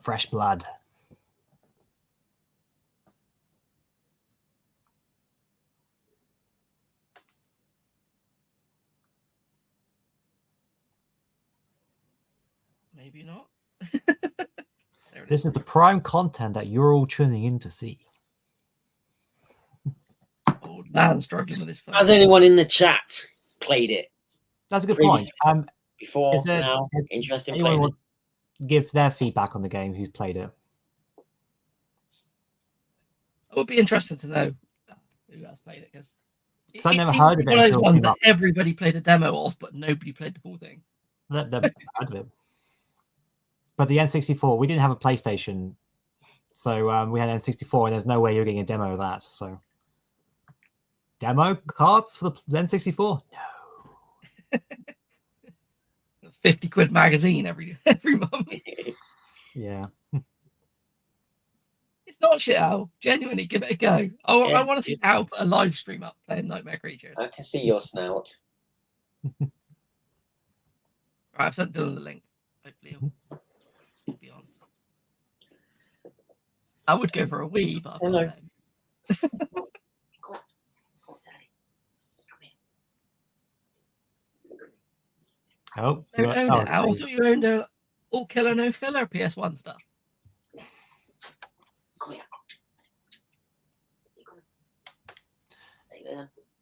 Fresh blood. Maybe not. This is the prime content that you're all tuning in to see. Old man struggling with his phone. Has anyone in the chat played it? That's a good point. Before, is there- now, has interesting anyone playing want to give their feedback on the game who's played it? It would be interesting to know who has played it, because Because I never heard of it one of those until it ones came that up. everybody played a demo of, but nobody played the full thing. They've heard of it. But the N64, we didn't have a PlayStation, so we had N64, and there's no way you're getting a demo of that. So, demo cards for the N64? No. 50 quid magazine every month. Yeah. It's not shit, Al. Genuinely, give it a go. I Yes, want to see Al put a live stream up playing Nightmare Creatures. I can see your snout. Right, I've sent Dylan the link. Hopefully he'll be on. I would go for a Wii, but I've Hello. got them. Oh, You don't own it, Al. I thought you owned a all killer no filler PS1 stuff.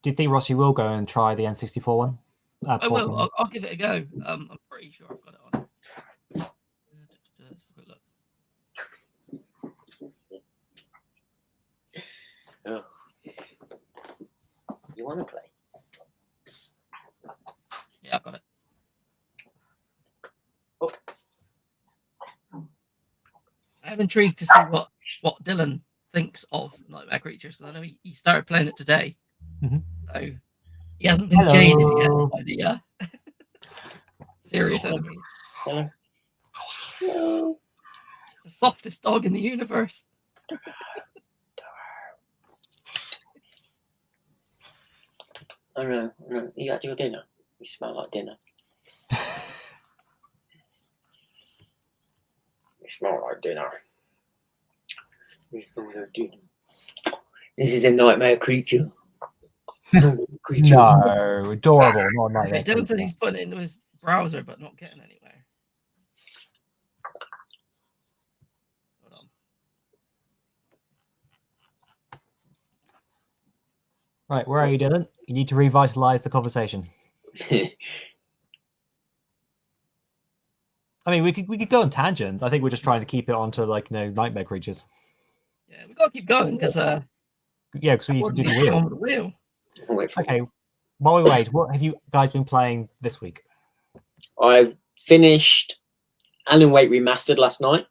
do you think Ross, you will go and try the N64 one? I porting? will. I'll give it a go. I'm pretty sure I've got it on. Let's have a quick look. Oh. You want to play? Yeah, I've got it. Oh. I'm intrigued to see what Dylan thinks of Nightmare Creatures, because I know he started playing it today. Mhm. So he hasn't been jaded Hello. yet by the serious enemies. Hello. Hello. The softest dog in the universe. Oh no, no, you had your dinner. You smell like dinner. You smell like dinner. You smell like dinner. This is a nightmare creature. Creature. No, adorable. Not Okay, Nightmare Dylan says Creature. he's putting it into his browser, but not getting anywhere. Hold on. Right, where are you, Dylan? You need to revitalize the conversation. I mean, we could go on tangents. I think we're just trying to keep it onto Nightmare Creatures. Yeah, we gotta keep going because Yeah, because we need to do the wheel. on with the wheel. Wait for Okay, while we wait, what have you guys been playing this week? I've finished Alan Wake Remastered last night.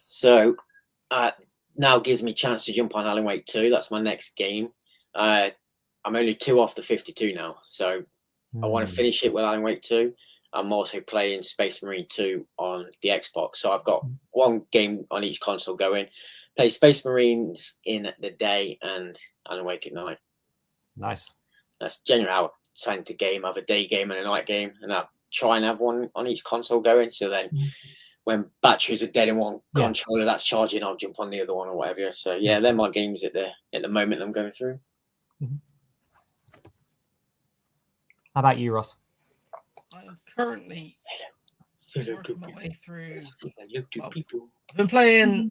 So now gives me a chance to jump on Alan Wake 2. That's my next game. I'm only 2 off the 52 now. So I want to finish it with Alan Wake 2. I'm also playing Space Marine 2 on the Xbox. So I've got one game on each console going. Play Space Marines in the day and Alan Wake at night. Nice. That's generally how I tend to game. I have a day game and a night game, and I try and have one on each console going. So then when batteries are dead in one controller that's charging, I'll jump on the other one or whatever. So yeah, they're my games at the moment I'm going through. How about you, Ross? I am currently working my way through. People. I've been playing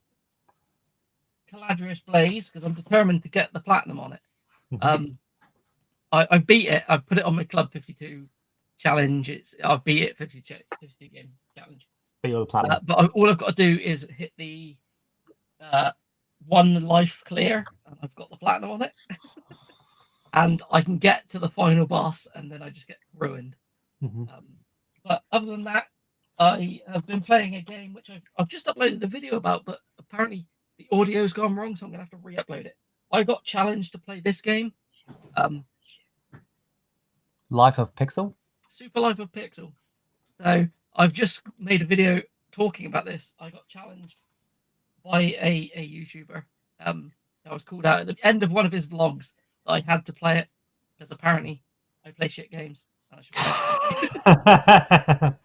Caladrius Blaze because I'm determined to get the platinum on it. I beat it. I put it on my Club 52 challenge. I've beat it 52 game challenge. But you're the platinum. But all I've got to do is hit the 1 life clear, and I've got the platinum on it. And I can get to the final boss, and then I just get ruined. But other than that, I have been playing a game which I've just uploaded a video about, but apparently the audio's gone wrong, so I'm going to have to re-upload it. I got challenged to play this game. Life of Pixel? Super Life of Pixel. So I've just made a video talking about this. I got challenged by a YouTuber. I was called out at the end of one of his vlogs that I had to play it because apparently I play shit games. And I should play it.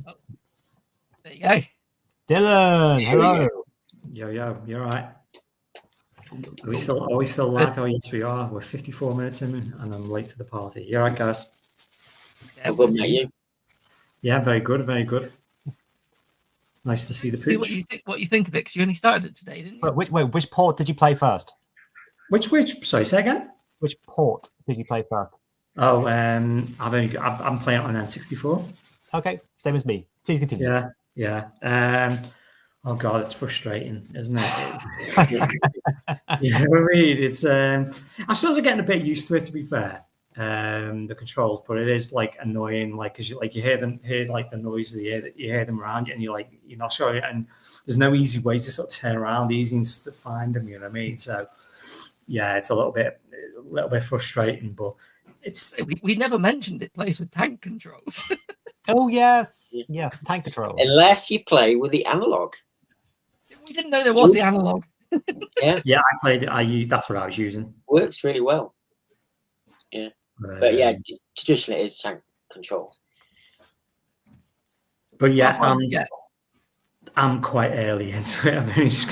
Oh, there you go. Dylan, hello. Yo, you're right. Are we still live? Oh, yes, we are. We're 54 minutes in, and I'm late to the party. You all right, guys? Yeah, Good, mate, you? Yeah, very good, very good. Nice to see the see pooch. what you think of it, because you only started it today, didn't you? Which port did you play first? Which? Sorry, say again? Which port did you play first? Oh, I'm playing it on N64. Okay, same as me. Please continue. Yeah. Oh God, it's frustrating, isn't it? You know what I mean? It's I suppose I'm getting a bit used to it, to be fair. The controls, but it is like annoying, like because you hear like the noise of the air, that you hear them around you, and you're not sure, and there's no easy way to sort of turn around, easy to find them. You know what I mean? So yeah, it's a little bit frustrating, but it's We never mentioned it plays with tank controls. Oh yes, yes, tank control. Unless you play with the analog. We didn't know there was the analog. Yeah, I played it. That's what I was using. Works really well. Yeah, but yeah, traditionally it is tank control. But yeah, Yeah. I'm quite early into it.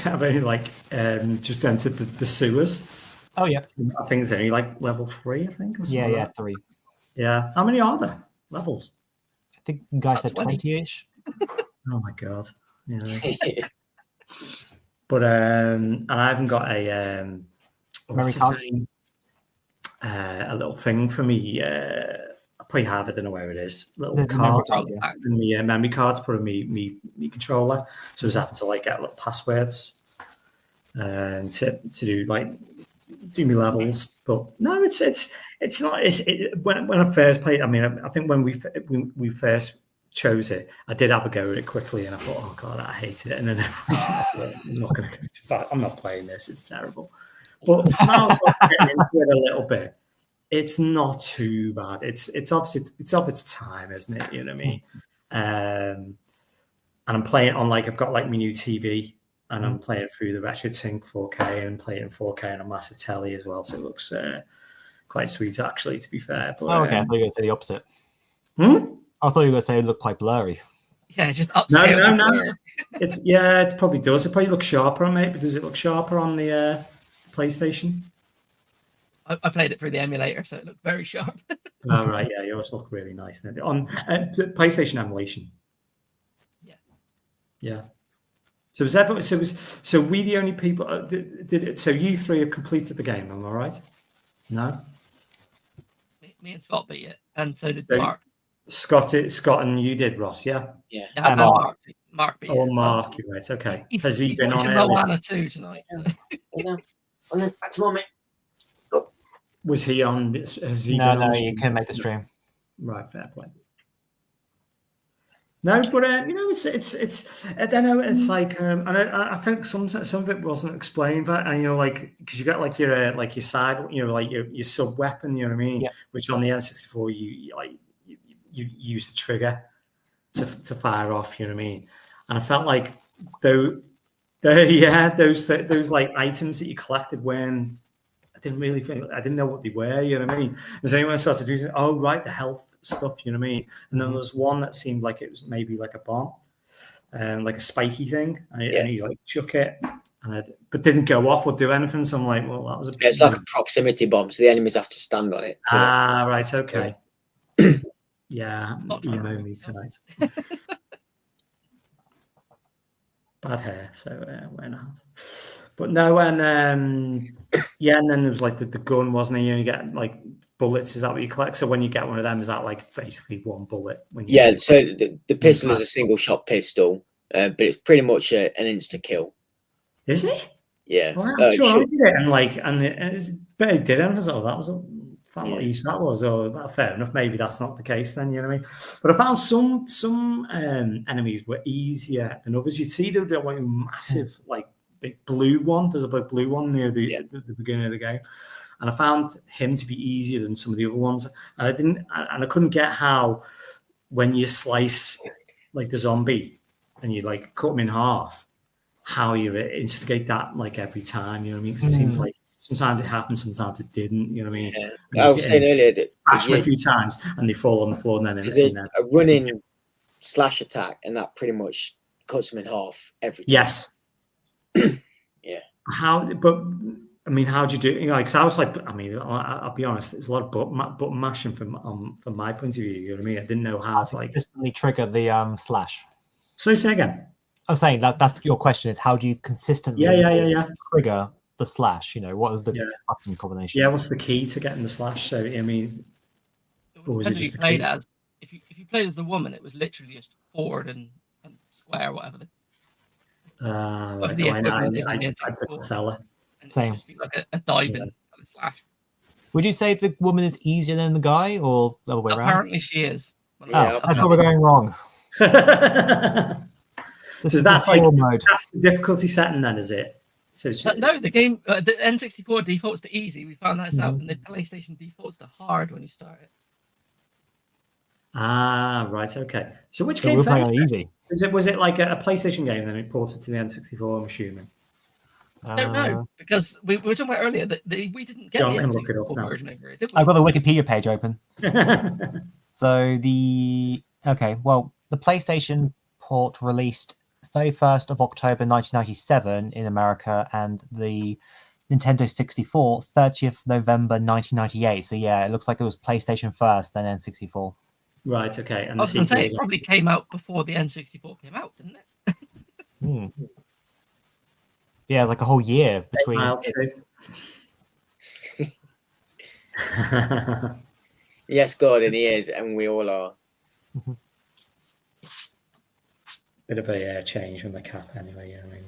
I've only like just entered the sewers. Oh yeah, I think it's only like level 3. I think. Or something like that. 3. Yeah. How many are there levels? I think you guys said About 20-ish. Oh my God. Yeah. But and I haven't got a what's his name? A little thing for me. I probably have. I don't know where it is. Little card in the memory cards put in me controller. So I was having to like get little passwords and to do like do me levels. But no, it's not. When I first played, I mean, I think when we first chose it, I did have a go at it quickly, and I thought, oh God, I hated it. And then I'm not going to go to that. I'm not playing this. It's terrible. But now I'm getting into it a little bit. It's not too bad. It's obviously it's of its time, isn't it? You know what I mean? And I'm playing on like I've got like my new TV, and I'm playing through the Retro Tink 4K and playing in 4K on a massive telly as well. So it looks quite sweet, actually. To be fair. But, okay, I thought you were going to say the opposite. I thought you were going to say it looked quite blurry. Yeah, just upscale. No. It probably does. It probably looks sharper on it, but does it look sharper on the PlayStation? I played it through the emulator, so it looked very sharp. Oh right, yeah, yours look really nice on PlayStation emulation. Yeah. So so we the only people did it? So you 3 have completed the game, am I right? No. Me and Scott beat it, and so did Mark. Scott and you did, Ross. Yeah. And Mark beat it. Mark, you're right. Okay. Has he been on Moana 2 tonight? Back to Was he on? Has he no, you couldn't make the stream. Right, fair play. No, but it's I don't know. It's like, and I think some of it wasn't explained, but and like because you got like your side, like your sub weapon, you know what I mean? Yeah. Which on the N64 you use the trigger to fire off, you know what I mean? And I felt like those like items that you collected when. I didn't know what they were, you know what I mean? As anyone started doing, oh right, the health stuff, you know what I mean? And then there's one that seemed like it was maybe like a bomb, like a spiky thing, and you like chuck it, but didn't go off or do anything. So I'm like, well, that was it's like a proximity bomb, so the enemies have to stand on it. Right, okay. Yeah, emo me tonight. Bad hair, so we're not. But no, and and then there was like the gun, wasn't it? You only get like bullets. Is that what you collect? So when you get one of them, is that like basically one bullet? So the pistol is a single shot pistol, but it's pretty much an insta kill. Is it? Yeah. Well, I'm sure I did it, and but it did emphasize that was what use that was. Or fair enough. Maybe that's not the case then. You know what I mean? But I found some enemies were easier than others. You'd see there would be like massive like. Big blue one. There's a big blue one near the beginning of the game, and I found him to be easier than some of the other ones. And I couldn't get how when you slice like the zombie and you like cut him in half, how you instigate that like every time. You know what I mean? Because it seems like sometimes it happened, sometimes it didn't. You know what I mean? Yeah. I was saying earlier that bash them a few times and they fall on the floor, and then a running slash attack, and that pretty much cuts them in half every time. Yes. Yeah. But I mean, how do you do it? Because I was like, I mean, I'll be honest, it's a lot of button mashing from my point of view. You know what I mean? I didn't know how to like consistently trigger the slash. So say again. I'm saying that's your question is how do you consistently trigger the slash? What is the button combination? Yeah, what's the key to getting the slash? So I mean, Or was it Depends who you just a played key? as. If you played as the woman, it was literally just forward and square, whatever. Right. The So equivalent is I in the picked the N64. fella. And Same. it would just be like a diving Yeah. kind of slash. Would you say the woman is easier than the guy, or the other way around? Apparently, she is. Yeah, Oh, I thought we're going wrong. So This is that's the like dual mode. that's the difficulty setting, then, is it? So it's, No, the game, the N64 defaults to easy. We found that out, Mhm. and the PlayStation defaults to hard when you start it. right, okay. So which So came we're playing first? on easy. Was it like a PlayStation game, then it ported to the N64? I'm assuming. I don't know, because we were talking about earlier that we didn't get John the can look it up N64 now. version over here, did we? I've got the Wikipedia page open. So the PlayStation port released 31st of October 1997 in America, and the Nintendo 64 30th November 1998. So yeah, it looks like it was PlayStation first, then N64. Right, okay. And I the was going to say, sequel it probably came out before the N64 came out, didn't it? Hmm. Yeah, like a whole year between. Yes, Gordon, he is, and we all are. Bit of a change from the cap, anyway. Yeah, I mean,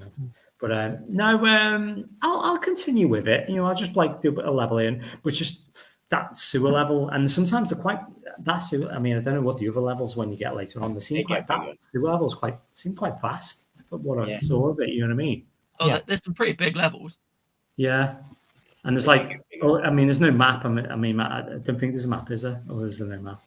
but no, I'll continue with it. I'll just like do a bit of leveling, but just that sewer level, and sometimes they're quite that sewer. I mean, I don't know what the other levels when you get later on. They seem They quite get that bigger. sewer levels seem quite vast. But what I Yeah. saw of it, you know what I mean? Oh, Yeah. there's some pretty big levels. Yeah. And there's They like, get bigger. I mean, there's no map. I mean, I don't think there's a map, is there? Or is there no map?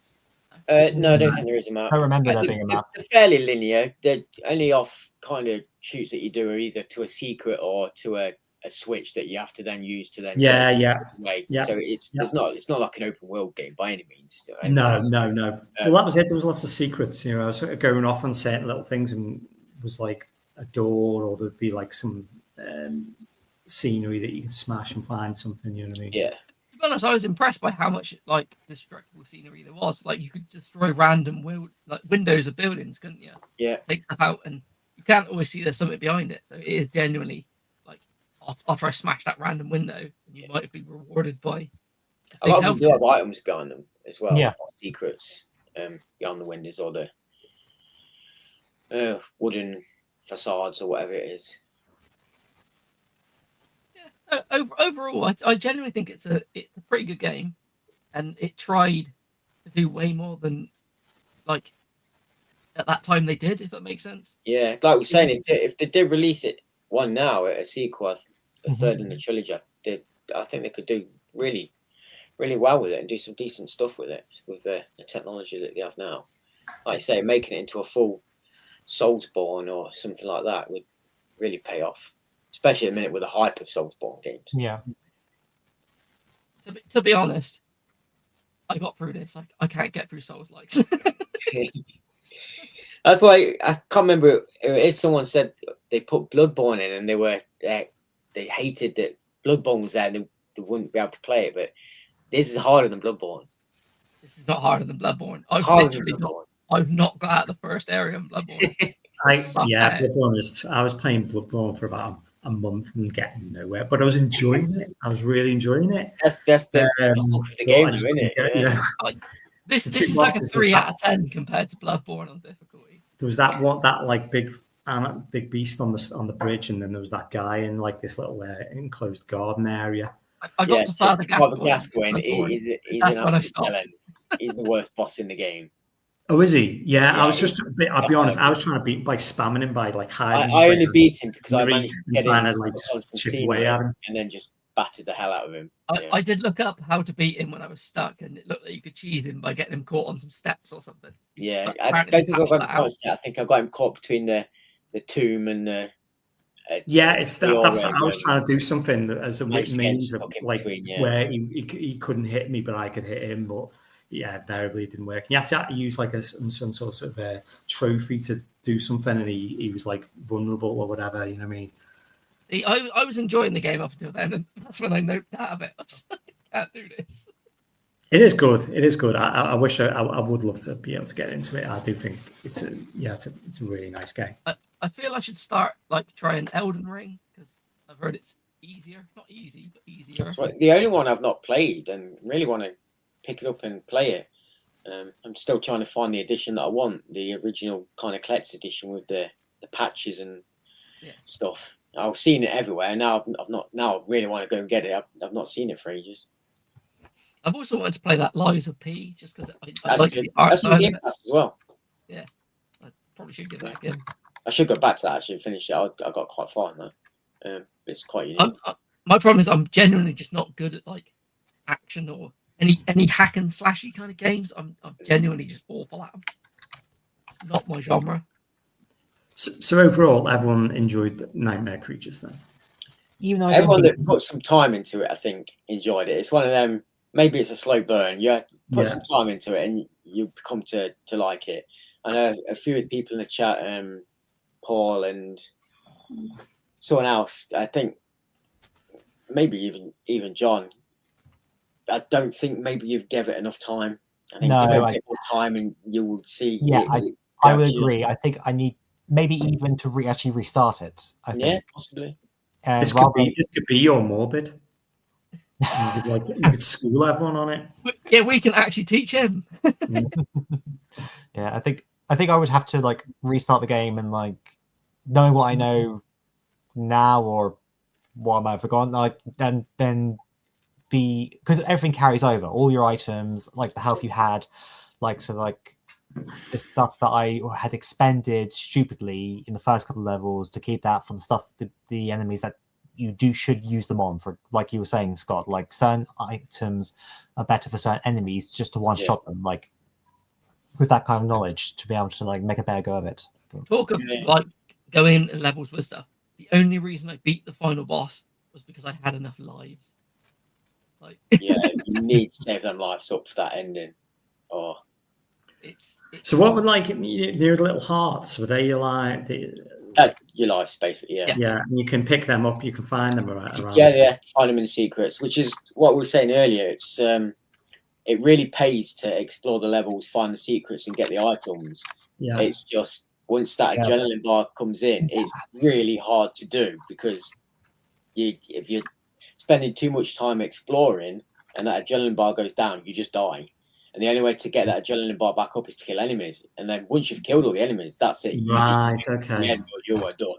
No, I don't think there is a map. I remember there think being a map. They're fairly linear. They're only off kind of shoots that you do are either to a secret or to a switch that you have to then use to then Yeah, go yeah. away. Yeah, So it's not like an open world game by any means. No. Well, that was it. There was lots of secrets. I was sort of going off on certain little things, and it was like a door, or there'd be like some scenery that you could smash and find something. You know what I mean? Yeah. To be honest, I was impressed by how much like destructible scenery there was. Like you could destroy random windows of buildings, couldn't you? Yeah. Take stuff out, and you can't always see there's something behind it. So it is genuinely like I'll try to smash that random window, and you might be rewarded by A lot of them do have items behind them as well. Yeah. Or secrets behind the windows or the wooden facades or whatever it is. Overall, I genuinely think it's a pretty good game, and it tried to do way more than like at that time they did, if that makes sense. Yeah, like we're saying, if they did release it one now, a sequel, a third in the trilogy, I think they could do really, really well with it and do some decent stuff with it with the technology that they have now. Like I say, making it into a full Soulsborne or something like that would really pay off, especially at the minute with the hype of Soulsborne games. Yeah. To be honest, I got through this. I can't get through Souls likes. That's why I can't remember if someone said they put Bloodborne in and they hated that Bloodborne was there and they wouldn't be able to play it, but this is harder than Bloodborne. This is not harder than Bloodborne. I've not got out of the first area in Bloodborne. Bloodborne I was playing Bloodborne for about a month and getting nowhere, but I was enjoying it. I was really enjoying it. That's the game, isn't it? Yeah. This is like a 3 out of 10 compared to Bloodborne on difficulty. There was that like big beast on the bridge, and then there was that guy in like this little enclosed garden area. I got to Father Gascoigne. He's an absolute villain. He's the worst boss in the game. Oh, is he? Yeah, I was just. I'll be honest. I was trying to beat him by spamming him by like hiding. I only beat him because I managed to get in like chip away at him and then just battered the hell out of him. I did look up how to beat him when I was stuck, and it looked like you could cheese him by getting him caught on some steps or something. Yeah, I don't think I've got him caught. I think I got him caught between the tomb and the. It's that's. I was trying to do something as a means of like where he couldn't hit me, but I could hit him, but. Yeah, invariably it didn't work. You had to use like some sort of trophy to do something, and he was like vulnerable or whatever. You know what I mean? See, I was enjoying the game up until then, and that's when I noped out of it. I just can't do this. It is good. It is good. I wish I would love to be able to get into it. I do think it's a really nice game. I feel I should start like trying Elden Ring because I've heard it's easier. Not easy, but easier. The only one I've not played and really want to pick it up and play it I'm still trying to find the edition that I want, the original kind of collector's edition with the patches and stuff. I've seen it everywhere. Now I've not. Now I really want to go and get it. I've not seen it for ages. I've also wanted to play that Lies of P just because I That's like good. the art That's side on of Game it. Pass as well. I probably should give that again. I should go back to that actually and finish it. I got quite far in that. It's quite unique. My problem is I'm genuinely just not good at like action or any hack and slashy kind of games. I'm genuinely just awful at them. It's not my genre. So overall, everyone enjoyed the Nightmare Creatures then. Even though I Everyone don't that put some time into it, I think, enjoyed it. It's one of them. Maybe it's a slow burn. You put some time into it, and you come to like it. I know a few of the people in the chat, Paul and someone else. I think maybe even John. I don't think maybe you've gave it enough time. I think give it a bit more time, and you will see. Yeah, I would agree. I think I need maybe even to actually restart it. I think. Yeah, possibly. This could be your Morbid. You could school everyone on it. Yeah, we can actually teach him. Yeah, I think I would have to like restart the game and like knowing what I know now or what I might have forgotten, like then be because everything carries over, all your items, like the health you had, like so like the stuff that I had expended stupidly in the first couple of levels to keep that for the stuff the enemies that you should use them on for, like you were saying, Scott, like certain items are better for certain enemies just to one-shot them, like with that kind of knowledge to be able to like make a better go of it. Talk of like going in levels with stuff. The only reason I beat the final boss was because I had enough lives. Like you need to save them lives up for that ending. Oh, it's so what would like your little hearts? Were they like your lives basically? Yeah, and you can pick them up. You can find them around. Yeah. Find them in secrets, which is what we were saying earlier. It's it really pays to explore the levels, find the secrets, and get the items. Yeah, it's just once that adrenaline bar comes in, it's really hard to do because if you're spending too much time exploring and that adrenaline bar goes down, you just die. And the only way to get that adrenaline bar back up is to kill enemies. And then once you've killed all the enemies, that's it. You are done.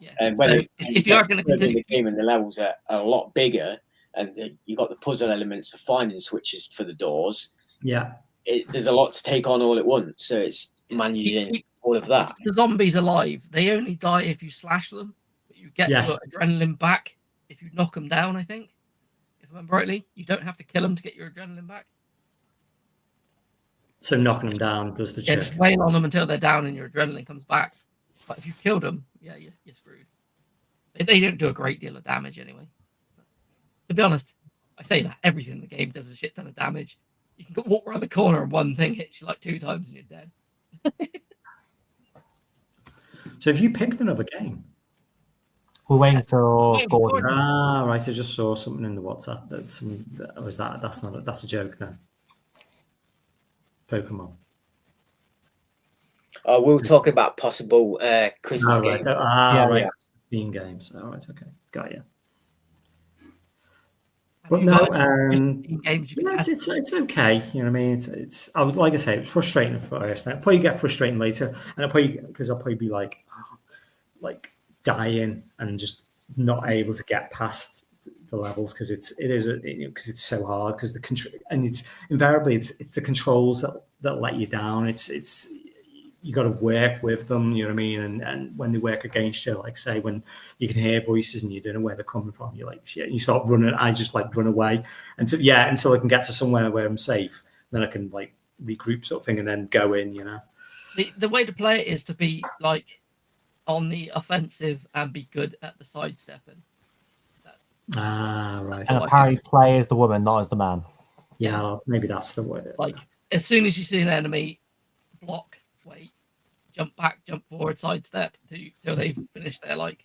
Yeah. And if you are going to continue the game and the levels are a lot bigger, and you've got the puzzle elements of finding switches for the doors. Yeah. There's a lot to take on all at once. So it's managing all of that. The zombies alive, they only die if you slash them, but you get your adrenaline back if you knock them down, I think. If I remember rightly, you don't have to kill them to get your adrenaline back. So knocking them down does the trick. Just wail on them until they're down and your adrenaline comes back. But if you've killed them, you're screwed. They don't do a great deal of damage anyway. But to be honest, I say that everything in the game does a shit ton of damage. You can walk around the corner and one thing hits you like 2 times and you're dead. So have you picked another game? We're waiting for Gordon. Ah, right. I just saw something in the WhatsApp that's a joke then. Pokemon. We'll talk about possible Christmas games. Right. Steam games. Oh, right. Okay. Got you. But no, it's okay. You know what I mean? It's. I would like to say it's frustrating at first. And I'll probably get frustrating later, and I'll probably be like dying and just not able to get past the levels because it's so hard because the control, and it's invariably it's the controls that let you down. It's you got to work with them, you know what I mean? And when they work against you, like say when you can hear voices and you don't know where they're coming from, you're like shit. You start running. I just like run away until I can get to somewhere where I'm safe. Then I can like regroup sort of thing and then go in. You know, the way to play it is to be like on the offensive and be good at the sidestepping. Right. And apparently play as the woman, not as the man. Yeah, maybe that's the way. Like as soon as you see an enemy, block, wait, jump back, jump forward, sidestep till they finish their like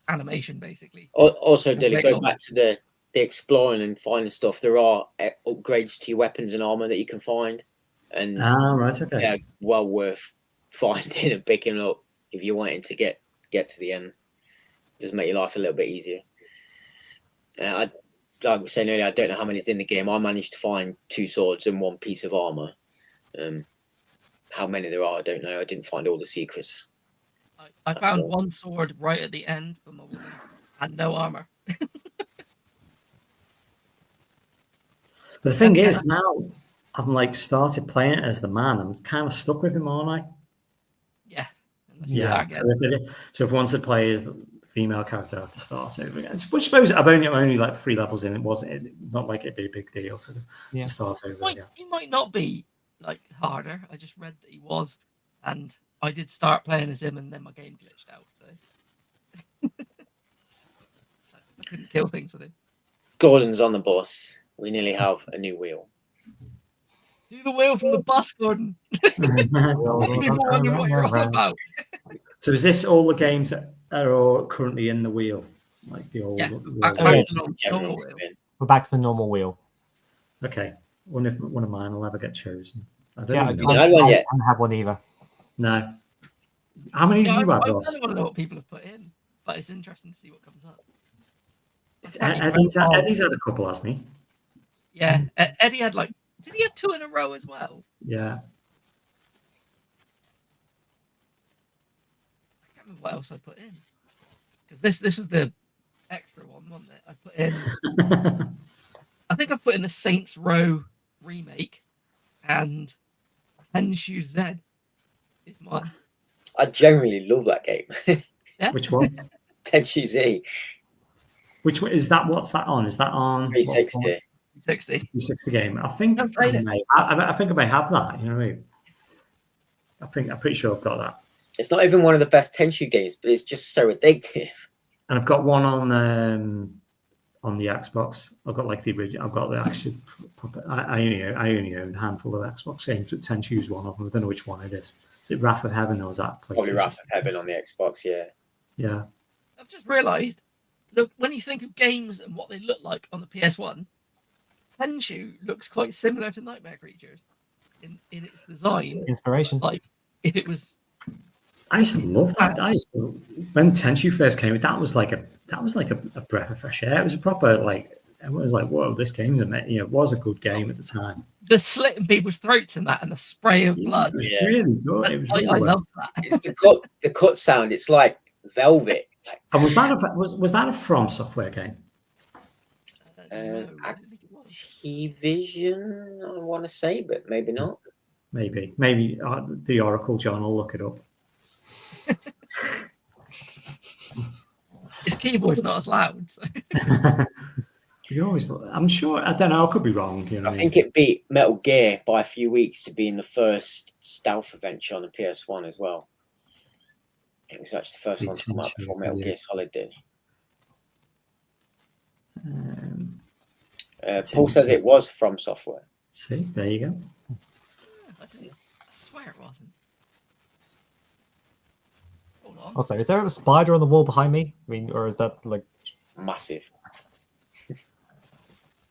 animation, basically. Also, did it go back to the exploring and finding stuff? There are upgrades to your weapons and armor that you can find, and right, okay, yeah, well worth finding and picking up if you're wanting to get to the end. Just make your life a little bit easier. I like I was saying earlier, I don't know how many is in the game. I managed to find 2 swords and 1 piece of armor. How many there are, I don't know. I didn't find all the secrets. I found 1 sword right at the end for my woman and no armor. But the thing is, now I've like started playing it as the man. I'm kind of stuck with him, aren't I? Yeah. Yeah. So if I wanted to play as the female character, I have to start over again. Which I suppose I'm only like 3 levels in. It's not like it'd be a big deal to start over again. He might not be like harder. I just read that he was, and I did start playing as him, and then my game glitched out, so I couldn't kill things with him. Gordon's on the bus. We nearly have a new wheel. Do the wheel from the bus, Gordon. People wondering what you're on about. So is this all the games that are all currently in the wheel? Like the old... Yeah, we're back to the normal wheel. Okay. Wonder if one of mine will ever get chosen. I I don't have one either. No. How many have you had, I Ross? don't want to know what people have put in, but it's interesting to see what comes up. Eddie's had a couple, hasn't he? Yeah, Eddie had like... Did he have 2 in a row as well? Yeah. I can't remember what else I put in. Because this was the extra one, wasn't it? I put in... I think I put in the Saints Row remake, and Tenshu Z is mine. I generally love that game. Yeah? Which one? Tenshu Z. Which one is that? What's that on? Is that on 360? 360 game. I think I may have that. You know what I mean? I'm pretty sure I've got that. It's not even one of the best Tenshu games, but it's just so addictive. And I've got one on the Xbox. I've got like the original. I've got the actual. I only own a handful of Xbox games, but Tenshu's one of them. I don't know which one it is. Is it Wrath of Heaven or is that PlayStation? Probably Wrath of Heaven on the Xbox. Yeah. Yeah. I've just realised. Look, when you think of games and what they look like on the PS1, Tenshu looks quite similar to Nightmare Creatures in its design. Inspiration. Like if it was. I used to love that. When Tenshu first came, that was like a breath of fresh air. It was a proper like. Everyone was like, "Whoa, this game's it was a good game at the time." The slitting people's throats in that and the spray of blood. It was really good. It was really I love that. It's the cut sound. It's like velvet. And was that a From Software game? No, Activision, I want to say, but maybe not. Maybe the Oracle John will look it up. His keyboard's not as loud. So. You always, I'm sure. I don't know. I could be wrong. You know, I think it beat Metal Gear by a few weeks to being the first stealth adventure on the PS1 as well. It was actually the first one to come out before Metal Gear Solid did. Paul says it was From Software. See, there you go. I swear it wasn't. Hold on. Also, is there a spider on the wall behind me? I mean, or is that like Massive?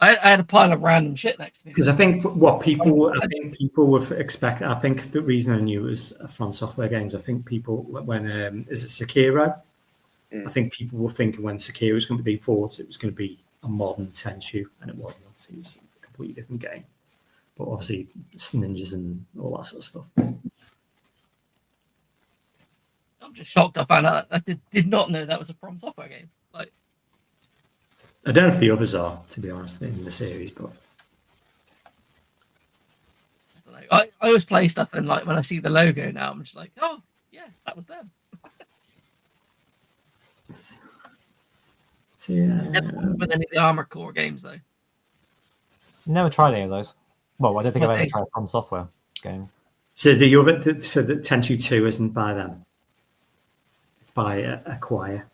I had a pile of random shit next to me. Because I think people would expect. I think the reason I knew it was From Software games. I think people when is it Sekiro? I think people were thinking when Sekiro was going to be thought it was going to be a modern Tenshu, and it wasn't. Obviously, it was a completely different game. But obviously, it's ninjas and all that sort of stuff. I'm just shocked I found out. I did not know that was a From Software game. Like, I don't know if the others are, to be honest, in the series, but I don't know. I always play stuff and like when I see the logo now, I'm just like, oh yeah, that was them. So yeah. Never with any of the Armored Core games though. never tried any of those? Well, I don't think I've ever tried a From Software game. So the Tenshu 2 isn't by them. It's by Acquire.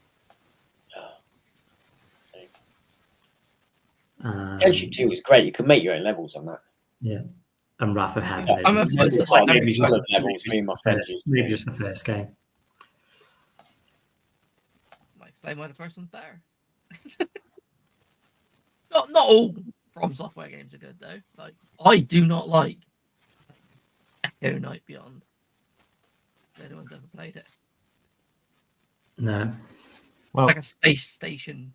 Tenshu 2 was great. You could make your own levels on that. Yeah. And Wrath of Heaven Maybe just the first game. Might explain why the first one's better. not all From Software games are good though. Like I do not like Echo Night Beyond. If anyone's ever played it. No. Well, it's like a space station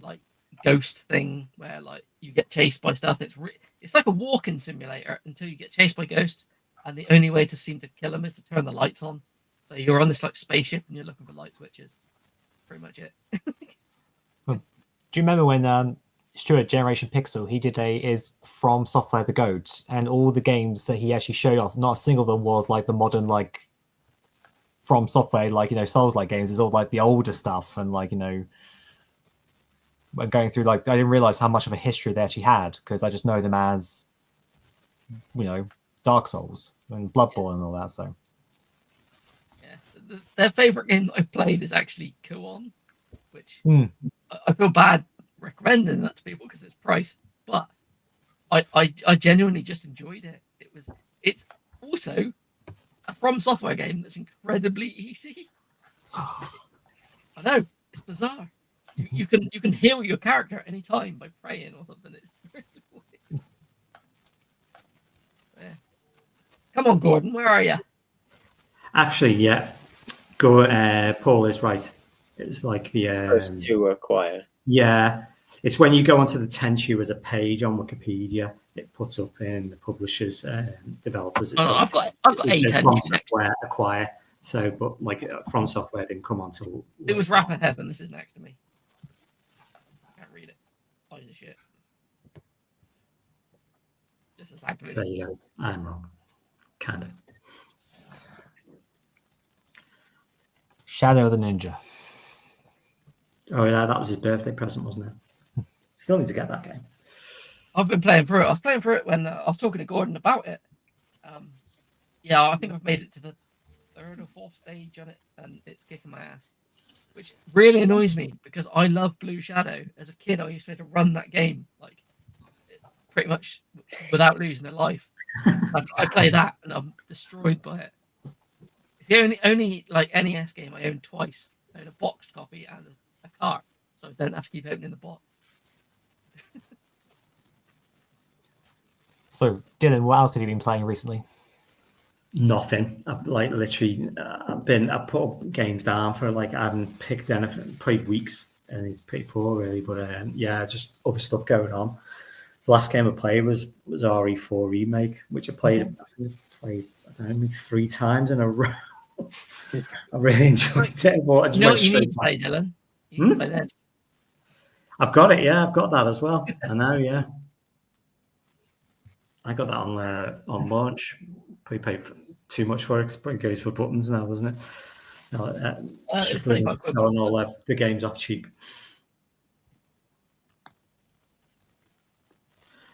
like ghost thing where like you get chased by stuff. It's like a walking simulator until you get chased by ghosts, and the only way to seem to kill them is to turn the lights on. So you're on this like spaceship and you're looking for light switches. Pretty much it. Do you remember when Stuart Generation Pixel he did is From Software the Goats, and all the games that he actually showed off, not a single of them was like the modern like From Software like Souls like games. It's all like the older stuff, and like going through like I didn't realize how much of a history they actually had, because I just know them as Dark Souls and Bloodborne and all that. So yeah, their favorite game that I've played is actually Koon, which I feel bad recommending that to people because it's price, but I genuinely just enjoyed it. It's also a From Software game that's incredibly easy. I know, it's bizarre. You can heal your character at any time by praying or something. It's really weird. Yeah. Come on, Gordon, where are you? Actually, yeah, Paul is right. It's like the First to acquire. Yeah, it's when you go onto the Tenchu as a page on Wikipedia, it puts up in the publishers, developers. I've got It says A10 From next. Software acquire. So, but like From Software didn't come on till It was Wrath of Heaven. This is next to me. Can't read it. Piece of shit. Just as activated. So there you go. I'm wrong. Kind of. Shadow of the Ninja. Oh yeah, that was his birthday present, wasn't it? Still need to get that game. I've been playing through it. I was playing through it when I was talking to Gordon about it. Yeah, I think I've made it to the 3rd or 4th stage on it, and it's kicking my ass, which really annoys me because I love Blue Shadow. As a kid, I used to be able to run that game like pretty much without losing a life. I play that, and I'm destroyed by it. It's the only like NES game I own twice. I own a boxed copy and a cart, so I don't have to keep opening the box. So, Dylan, what else have you been playing recently? Nothing. I've like literally I put up games down for like I haven't picked anything probably weeks, and it's pretty poor really. But yeah, just other stuff going on. The last game I played was RE4 Remake, which I played I don't know, maybe 3 times in a row. I really enjoyed it. I just went You straight need to play, Dylan. You need to play that. I've got it. Yeah, I've got that as well. I know. Yeah, I got that on launch. Probably paid too much for it. It goes for buttons now, doesn't it? Selling all the games off cheap.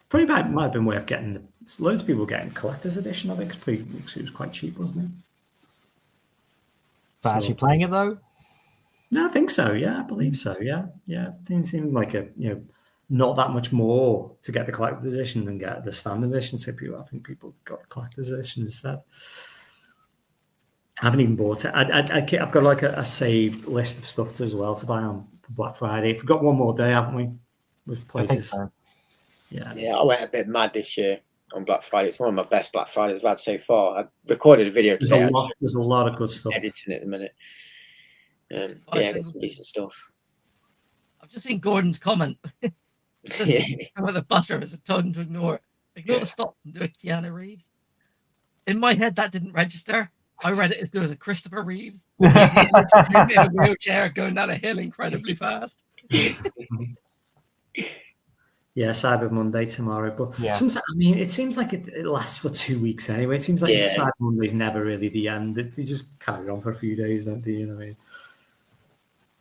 Probably might have been worth getting. Loads of people getting collector's edition of it because it was quite cheap, wasn't it? But actually playing it though? No, I think so. Yeah, I believe so. Yeah. Things seem like not that much more to get the collector's edition than get the standard edition. So I think people got the collector's edition instead. I haven't even bought it. I've got like a saved list of stuff as well to buy on Black Friday. We've got one more day, haven't we? With places. I think so. Yeah, I went a bit mad this year on Black Friday. It's one of my best Black Fridays I've had so far. I recorded a video today. There's a lot of good stuff. Editing it at the minute. Yeah, got some decent stuff. I've just seen Gordon's comment. About the bus driver, it's a ton to ignore it. Ignore the stop and do a Keanu Reeves. In my head, that didn't register. I read it as there was a Christopher Reeves in a wheelchair going down a hill incredibly fast. Yeah, Cyber Monday tomorrow. But sometimes, it seems like it lasts for 2 weeks anyway. It seems like Cyber Monday's never really the end. They just carry on for a few days, don't they? You know what I mean?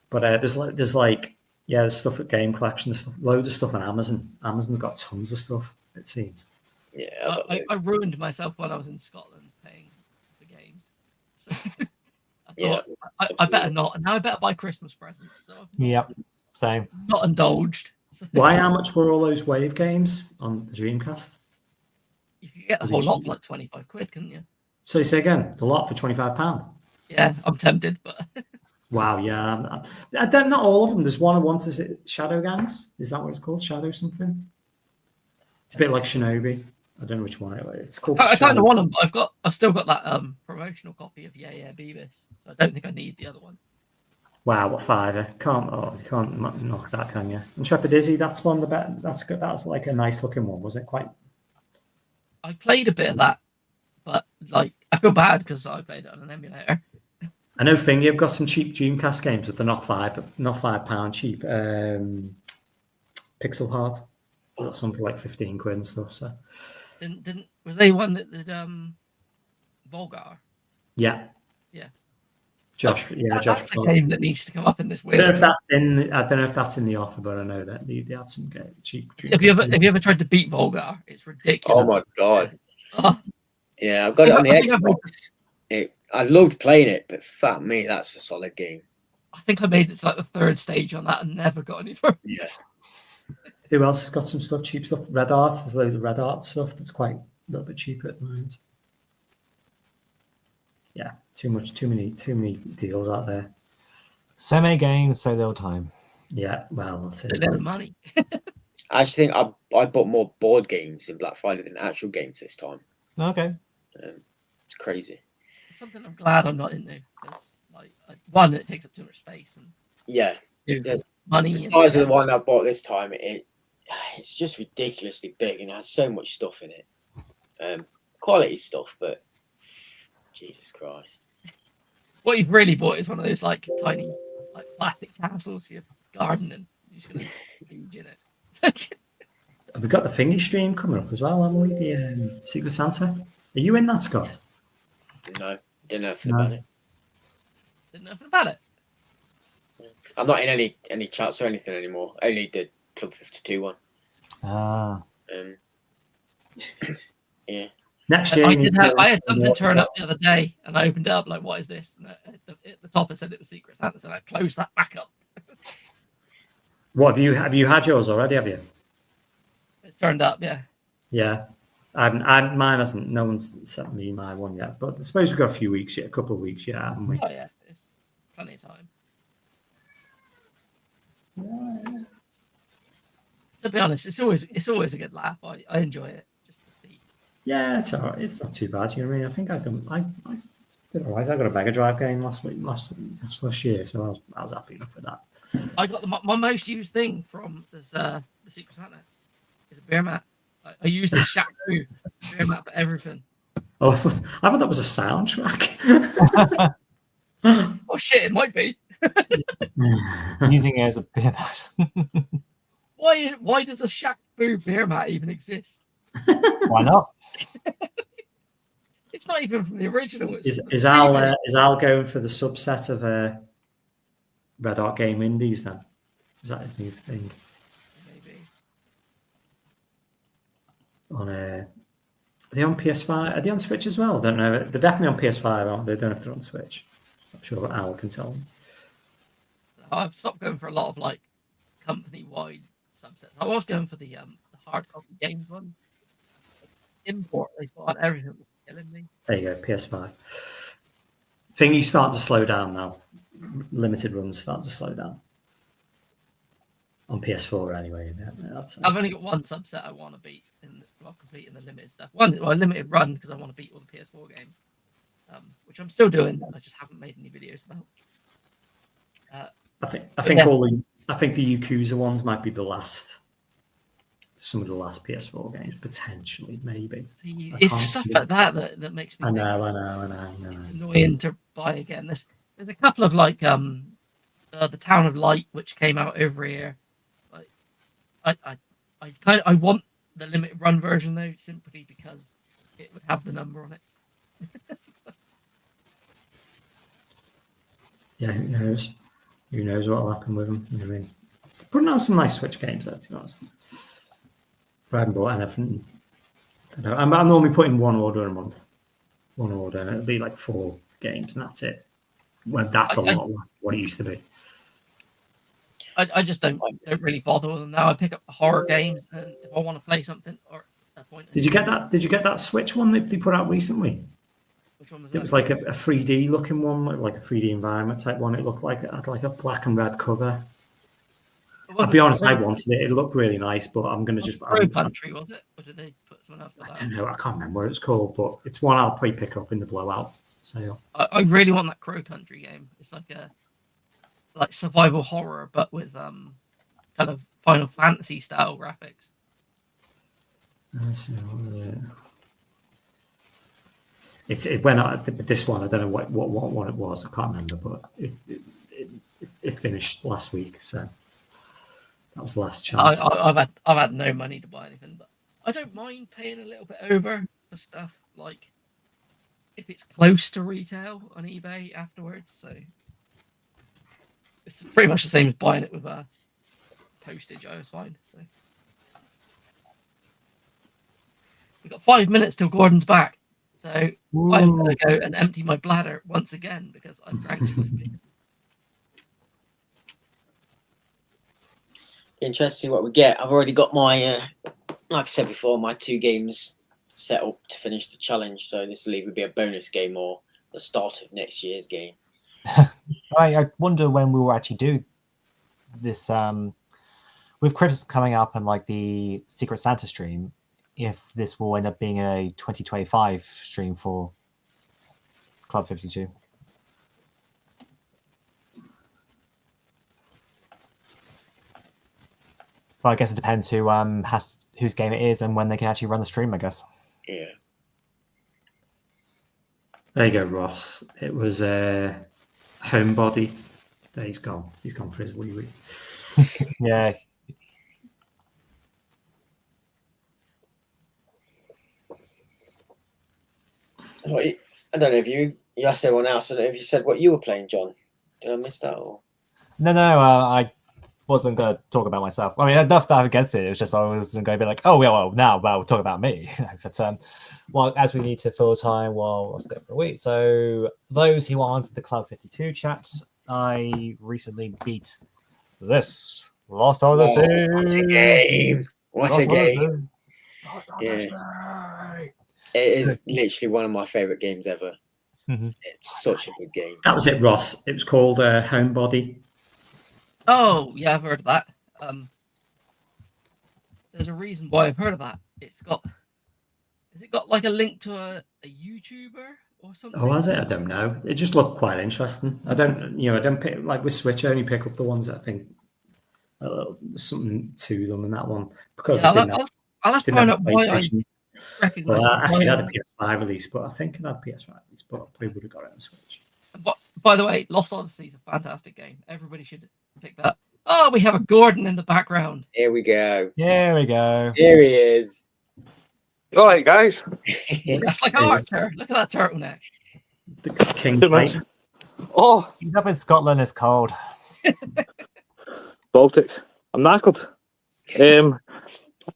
But there's stuff at Game Collection, loads of stuff on Amazon. Amazon's got tons of stuff, it seems. Yeah, I ruined myself when I was in Scotland paying for games. So I better not. And now I better buy Christmas presents. So Same. Not indulged. So. Why? How much were all those Wave games on the Dreamcast? You could get the whole lot for like 25 quid, couldn't you? So you say again, the lot for £25? Yeah, I'm tempted, but... Wow, yeah. Not all of them. There's one I want. Is it Shadow Gangs? Is that what it's called? Shadow something? It's a bit like Shinobi. I don't know which one it's called. I kind of want them, but I've still got that promotional copy of Yeah Beavis, so I don't think I need the other one. Wow, what fiver? You can't knock that, can you? Intrepid Izzy, that's one of the better. That's good. That's like a nice looking one, was it? Quite. I played a bit of that, but like I feel bad because I played it on an emulator. I know Thing, you've got some cheap Dreamcast games that they're not £5 cheap. Pixel Heart, got some for like 15 quid and stuff. So Didn't was they one that did Volgar? yeah, Yeah. Josh. Josh. That's a game that needs to come up in this I don't know weird. if that's in the offer, but I know that they had some cheap. Have you ever tried to beat Volgar? It's ridiculous. Oh my god! Oh, Yeah, I've got it on the I think I've Xbox. I loved playing it, but fuck me, that's a solid game. I think I made it to like the third stage on that and never got any further. Yeah. Who else has got some stuff, cheap stuff? Red Art. There's loads of Red Art stuff that's quite a little bit cheaper at the moment. Yeah, too many deals out there. So many games, so little time. Yeah, well, that's A it. lot of money. I actually think I bought more board games in Black Friday than actual games this time. Okay. It's crazy. It's something I'm glad I'm not into because, like, one, it takes up too much space, and Yeah. two, Yeah. money. The size of the one I bought this time, it's just ridiculously big and it has so much stuff in it. Quality stuff, but Jesus Christ. What you've really bought is one of those like tiny, like plastic castles for your garden, and you should have huge in it. We've got the Thingy stream coming up as well, haven't we? The Secret Santa. Are you in that, Scott? No, didn't know anything No. about it. Didn't know nothing about it. I'm not in any chats or anything anymore. Only the Club 52 one. Ah. Yeah. Next year, I had something turn up the other day, and I opened it up like, "What is this?" And at the top it said it was Secret Santa, so I closed that back up. What have you had yours already? Have you? It's turned up, yeah. Yeah, mine hasn't. No one's sent me my one yet, but I suppose we've got a few weeks yet, a couple of weeks yet, haven't we? Oh yeah, it's plenty of time. To be honest, it's always a good laugh. I enjoy it just to see. Yeah, it's all right. It's not too bad. You know what I mean? I think I did all right. I got a Mega Drive game last year, so I was happy enough with that. I got my most used thing from this the Secret Santa is a beer mat. I use the Shaq Fu beer mat for everything. Oh, I thought that was a soundtrack. Oh shit, it might be. Using it as a beer mat. Why does a Shaq Fu beer mat even exist? Why not? It's not even from the original. Is Al going for the subset of Red Art Game Indies then? Is that his new thing? Maybe. Are they on PS5? Are they on Switch as well? I don't know. They're definitely on PS5, aren't they? They don't have to on Switch. I'm sure Al can tell me. I've stopped going for a lot of like company-wide subsets. I was going for the hard copy games one. Import, they thought everything was killing me. There you go, PS5. Thingy's starting to slow down now. Limited runs starting to slow down. On PS4 anyway. I've only got one subset I want to beat while completing the limited stuff. A limited run because I want to beat all the PS4 games, which I'm still doing. I just haven't made any videos about. I think the Yakuza ones might be some of the last PS4 games, potentially, maybe. See, it's stuff like that makes me. I know. It's annoying to buy again. There's a couple of like the Town of Light, which came out over here. Like, I want the limited run version though, simply because it would have the number on it. Yeah, who knows? Who knows what will happen with them? You know what I mean? Putting out some nice Switch games though, to be honest. But I haven't bought anything. I don't know. I'm normally putting one order a month. One order, and it'll be like 4 games, and that's it. Well, that's a lot less than what it used to be. I just don't really bother with them now. I pick up the horror games, and if I want to play something or a point. Did you get that Switch one that they put out recently? Which one was It was like a 3D looking one, like a 3D environment type one. It looked like it had like a black and red cover. I'll be honest, I wanted it. It looked really nice, but I'm going to just... Crow Country, was it? Or did they put someone else with that? I don't know. I can't remember what it's called, but it's one I'll probably pick up in the blowout sale. I really want that Crow Country game. It's like like survival horror, but with kind of Final Fantasy style graphics. Let's see, what was it? It went out. This one, I don't know what it was. I can't remember, but it finished last week. So that was the last chance. I've had no money to buy anything, but I don't mind paying a little bit over for stuff like if it's close to retail on eBay afterwards. So it's pretty much the same as buying it with postage. I was fine. So we've got 5 minutes till Gordon's back. So I'm going to go and empty my bladder once again because I've drank too much. Interesting what we get. I've already got my, like I said before, my 2 games set up to finish the challenge. So this will either be a bonus game or the start of next year's game. I wonder when we will actually do this. With Christmas coming up and like the Secret Santa stream, if this will end up being a 2025 stream for Club 52. But I guess it depends whose game it is and when they can actually run the stream, I guess. Yeah. There you go, Ross. It was Homebody. There he's gone. He's gone for his wee wee. Yeah. I don't know if you asked everyone else. I don't know if you said what you were playing, John. Did I miss that? Or? No, I wasn't going to talk about myself. I mean, enough that I'm against it. It was just I was going to be like, oh, well, now we'll talk about me. But well, as we need to fill time, well, let's go for a week. So those who aren't in the Club 52 chats, I recently beat this Lost Odyssey. What a game! What a game! Yeah. It is literally one of my favourite games ever. Mm-hmm. It's such a good game. That was it, Ross. It was called Homebody. Oh, yeah, I've heard of that. There's a reason why I've heard of that. Has it got like a link to a YouTuber or something? Oh, has it? I don't know. It just looked quite interesting. I don't pick, like with Switch, I only pick up the ones that I think there's something to them in that one. Because yeah, I'll have to find out why I recognize well, I actually had a PS5 release, but I think it had a PS5 release, but I probably would have got it on Switch. But, by the way, Lost Odyssey is a fantastic game. Everybody should pick that up. Oh, we have a Gordon in the background. Here we go. There we go. Here he is. All right, guys. That's like Arthur. Look at that turtleneck. The King Too much. Titan. Oh, He's up in Scotland. It's cold. Baltic. I'm knackered.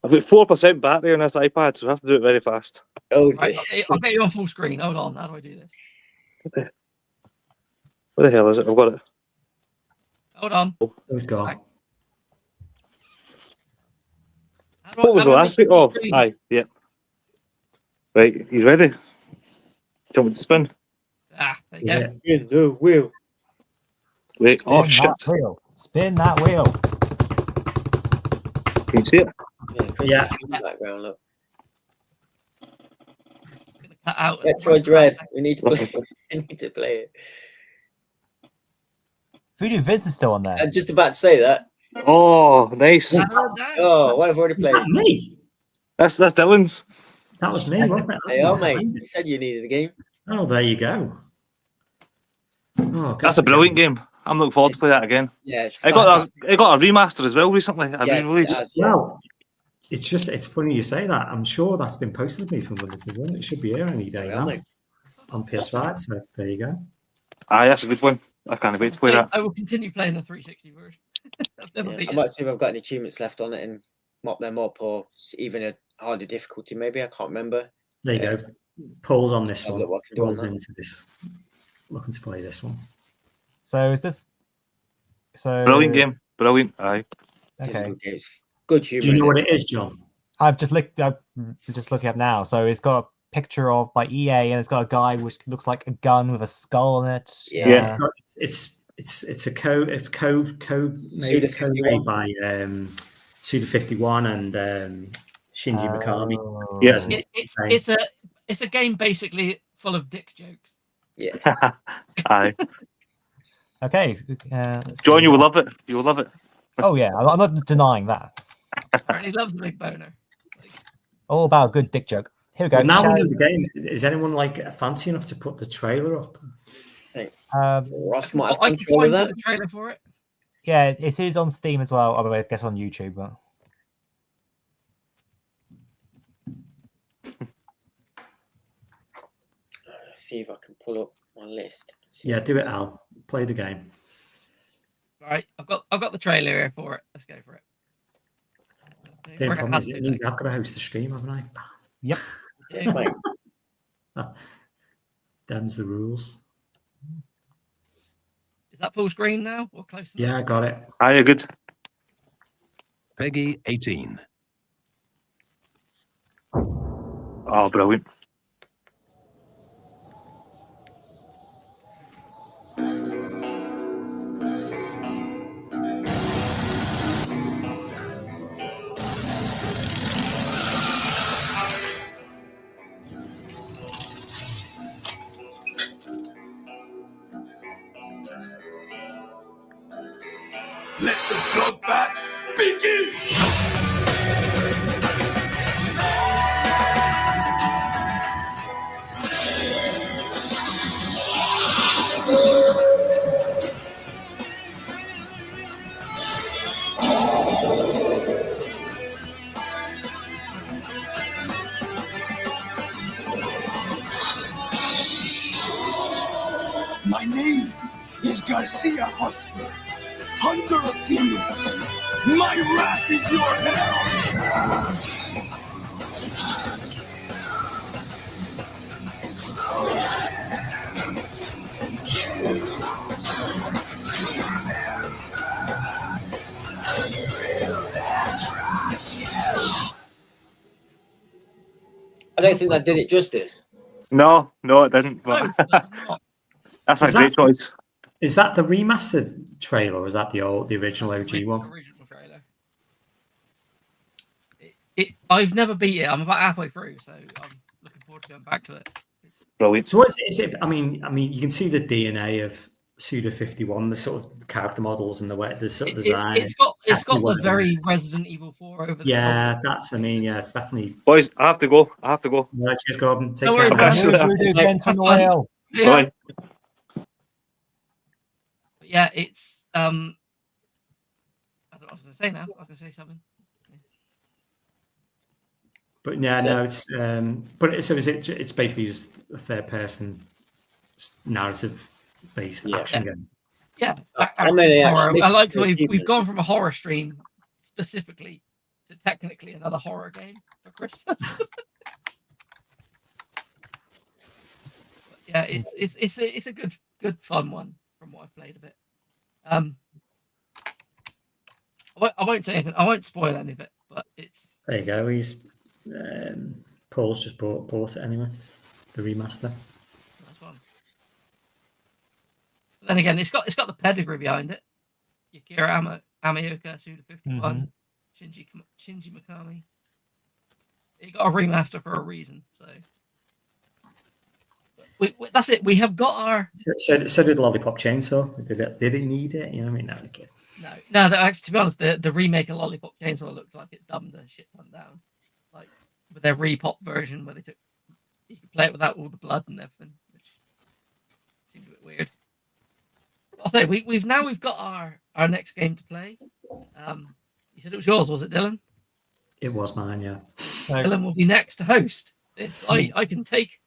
I've got 4% battery on this iPad, so I have to do it very fast. Oh, Right, I'll get you on full screen. Hold on. How do I do this? Where the hell is it? I've got it. Hold on. Who's gone? What was the last thing? Oh, aye, yeah. Right, he's ready. Do you want me to spin? Ah, there you go. Yeah. in the wheel. Wait, oh Spin shit. that wheel. Spin that wheel. Can you see it? Yeah. In the background, look. Gonna cut out. Metroid Dread. We need to play. We need to play it. Voodoo Vince is still on there. I'm just about to say that. Oh, nice. Oh, what I've already Was played. that me? That's Dylan's. That was me, wasn't it? Hey, oh, mate. You said you needed a game. Oh, there you go. Oh, That's a brilliant game. I'm looking forward to play that again. Yeah, it's It got a remaster as well recently. A Yeah, re-release. it has, yeah. Well, it's funny you say that. I'm sure that's been posted to me from Limited Run. It should be here any day now on PS5. So there you go. Aye, that's a good one. I can't wait to play that. I will continue playing the 360 version. I've never Yeah, beaten I might see if I've got any achievements left on it and mop them up, or even a harder difficulty. Maybe I can't remember. There you go. Paul's on this Have a one. look what I can do on Paul's that. into this. Looking to play this one. So is this? So Brilliant game. Brilliant. Aye. Okay. It's good humor. Do you know in what it. it is, John? I'm just looking up now. So it's got a picture of by EA, and it's got a guy which looks like a gun with a skull on it. Yeah. It's a code. It's code made by Suda51 and Shinji Mikami. Oh. Yes. It's a game basically full of dick jokes. Yeah. Aye. Okay. John, you will love it. You will love it. Oh yeah, I'm not denying that. Apparently loves a big boner. Like, All about a good dick joke. Here we go. Well, now we Shall- know the game. Is anyone like fancy enough to put the trailer up? Ross might have I can control of find that. the trailer for it. Yeah, it is on Steam as well. I guess on YouTube. But... See if I can pull up my list. Yeah, do it, Al. Play the game. All right, I've got the trailer here for it. Let's go for it. The Work problem out is how it to means do I've got to host the stream, haven't I? Yep. Yes, mate. Them's the rules. Is that full screen now or close enough? Yeah, I got it. Are you good? Peggy 18. Oh, brilliant. Let the bloodbath begin! My name is Garcia Hotspur, hunter of demons. My wrath is your hell. I don't think that did it justice. No, it didn't. But No, that's not. that's a Is great that- choice. Is that the remastered trailer or is that the original That's OG the one? original trailer. I've never beat it. I'm about halfway through, so I'm looking forward to going back to it. Brilliant. So what is it? I mean, you can see the DNA of Suda 51, the sort of character models and the sort of design. It's got Exactly the what it very Resident Evil 4 over the Yeah, top. that's. I mean, yeah, it's definitely. Boys, I have to go. Right, cheers, Gordon. Take No care. worries, man. man. Actually, Benson Have fun. Royale. Yeah, Bye. but yeah, it's I don't know what I was going to say now. I was going to say something. But yeah, So- no, it's basically just a third person narrative based Yeah. action game. Yeah, I'm only horror. actually I like the way listening to we've gone from a horror stream specifically to technically another horror game for Christmas. But yeah, it's a good fun one from what I've played of it. I won't say anything. I won't spoil any of it, but it's There you go. He's Paul's just bought it anyway. The remaster. nice one. But then again, it's got the pedigree behind it. Yukira Amioka, Suda 51, Shinji Mikami. It got a remaster for a reason, so that's it. We have got our So did Lollipop Chainsaw. Did it need it? You know what I mean? No, okay. no. Actually, to be honest, the remake of Lollipop Chainsaw looked like it dumbed the shit ton down, like with their repop version where you could play it without all the blood and everything, which seemed a bit weird. I'll say we've got our next game to play. You said it was yours, was it, Dylan? It was mine, yeah. Dylan will be next to host. I can take.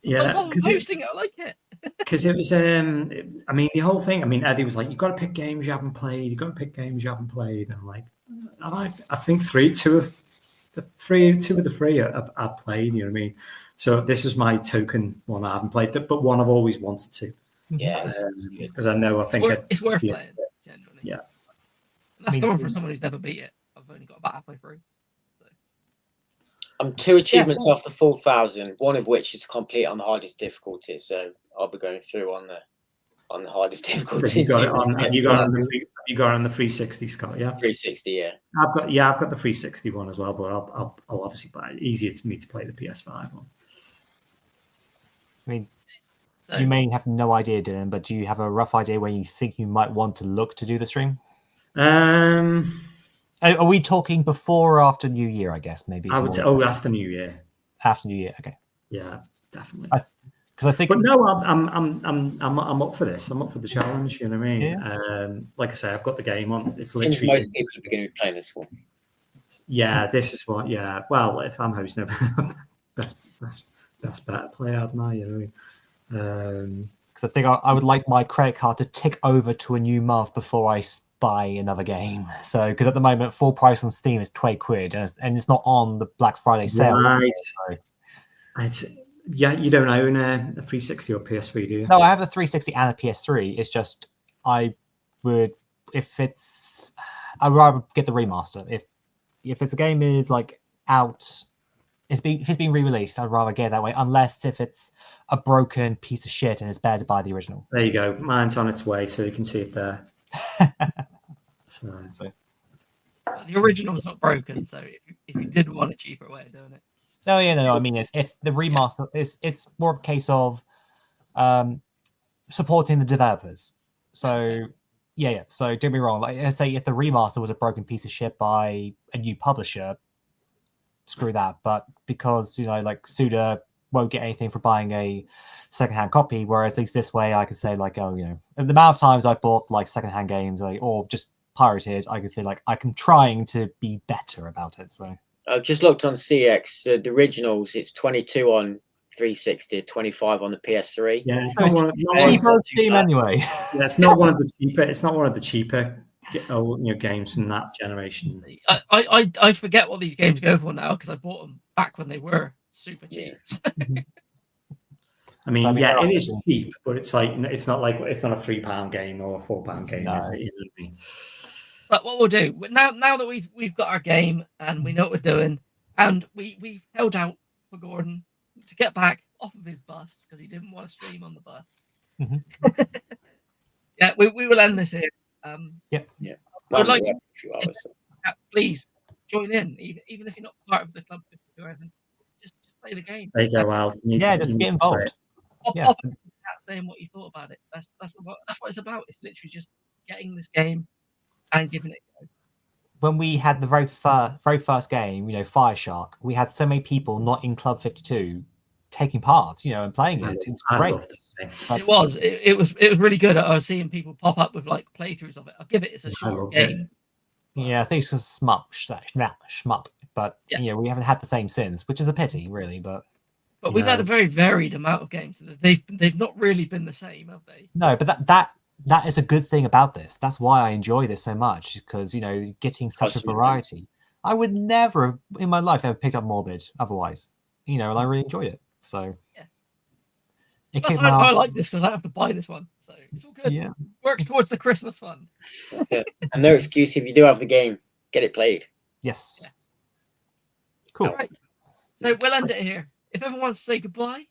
Yeah, I'm hosting it. I like it. because it was. I mean, the whole thing. I mean, Eddie was like, "You got to pick games you haven't played. You got to pick games you haven't played." And I'm like, I think two of the three I've played. You know what I mean? So this is my token one I haven't played, but one I've always wanted to. Yeah, Because I know I think It's worth yeah. playing. Genuinely. Yeah. And that's Me coming too. from someone who's never beat it. I've only got about halfway through. I'm 2 achievements off the full 1,000, one of which is complete on the hardest difficulty. So I'll be going through on the hardest difficulty. You got it on. You got it on the 360, Scott. Yeah. 360, yeah. I've got the 360 one as well, but I'll obviously buy it. Easier to me to play the PS5 one. I mean, So You may have no idea, Dylan, but do you have a rough idea when you think you might want to look to do the stream? Um, Are we talking before or after New Year? I guess maybe. I would say, oh, after New Year. After New Year. Okay. Yeah, definitely. Because I think. But no, I'm up for this. I'm up for the challenge. You know what I mean? Yeah. Like I say, I've got the game on. It's Seems literally. most people are beginning to play this one. Yeah, this is what. Yeah, well, if I'm hosting, best bet play out now. You know. Because I think I would like my credit card to tick over to a new month before I buy another game. So, because at the moment, full price on Steam is £20, and it's not on the Black Friday sale. Right. So. Yeah, you don't own a 360 or PS3, do you? No, I have a 360 and a PS3. It's just I'd rather get the remaster. If it's a game is like out, if it's been re-released, I'd rather get it that way. Unless if it's a broken piece of shit and it's better to buy the original. There you go. Mine's on its way, so you can see it there. So. The original is not broken, so if you did want a cheaper way of doing it. No, I mean, if the remaster it's more of a case of supporting the developers. So yeah. So don't get me wrong. Like I say, if the remaster was a broken piece of shit by a new publisher, screw that. But because like Suda won't get anything for buying a secondhand copy, whereas at least this way I could say like, oh, the amount of times I bought like secondhand games or just pirated, I could say like I'm trying to be better about it. So. I've just looked on CX. The originals, it's 22 on 360, 25 on the PS3. Yeah, it's not one of cheaper Steam anyway. Yeah, it's not one of the cheaper. It's not one of the cheaper games from that generation. I forget what these games go for now because I bought them back when they were super cheap. I mean, yeah, it is cheap, but it's like it's not a £3 game or a £4 game. No. Is it? You know what I mean? But what we'll do now that we've got our game and we know what we're doing, and we held out for Gordon to get back off of his bus because he didn't want to stream on the bus. Mm-hmm. Yeah, we will end this here. Yeah. I'd like a few hours. Please join in, even if you're not part of the club or anything. Just play the game. There you go, Al. Just get involved. Pop in the chat saying what you thought about it. That's what it's about. It's literally just getting this game and giving it a go. When we had the very first game, Fire Shark, we had so many people not in Club 52 taking part, and playing it. It was great. It was really good. I was seeing people pop up with like playthroughs of it. I'll give it as a short game. Yeah, I think it's just shmup. But we haven't had the same since, which is a pity, really. But we've had a very varied amount of games. They've not really been the same, have they? No, but that is a good thing about this. That's why I enjoy this so much, because getting such a variety. I would never have in my life ever picked up Morbid otherwise, and I really enjoyed it. So I like this because I have to buy this one, so it's all good. Yeah, works towards the Christmas fund. That's it. And no excuse if you do have the game, get it played. Yes. Yeah. Cool. All right. So we'll end it here. If everyone wants to say goodbye,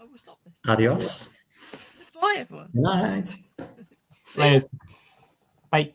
I will stop this. Adios. Goodbye, everyone. Good night. Layers. Bye.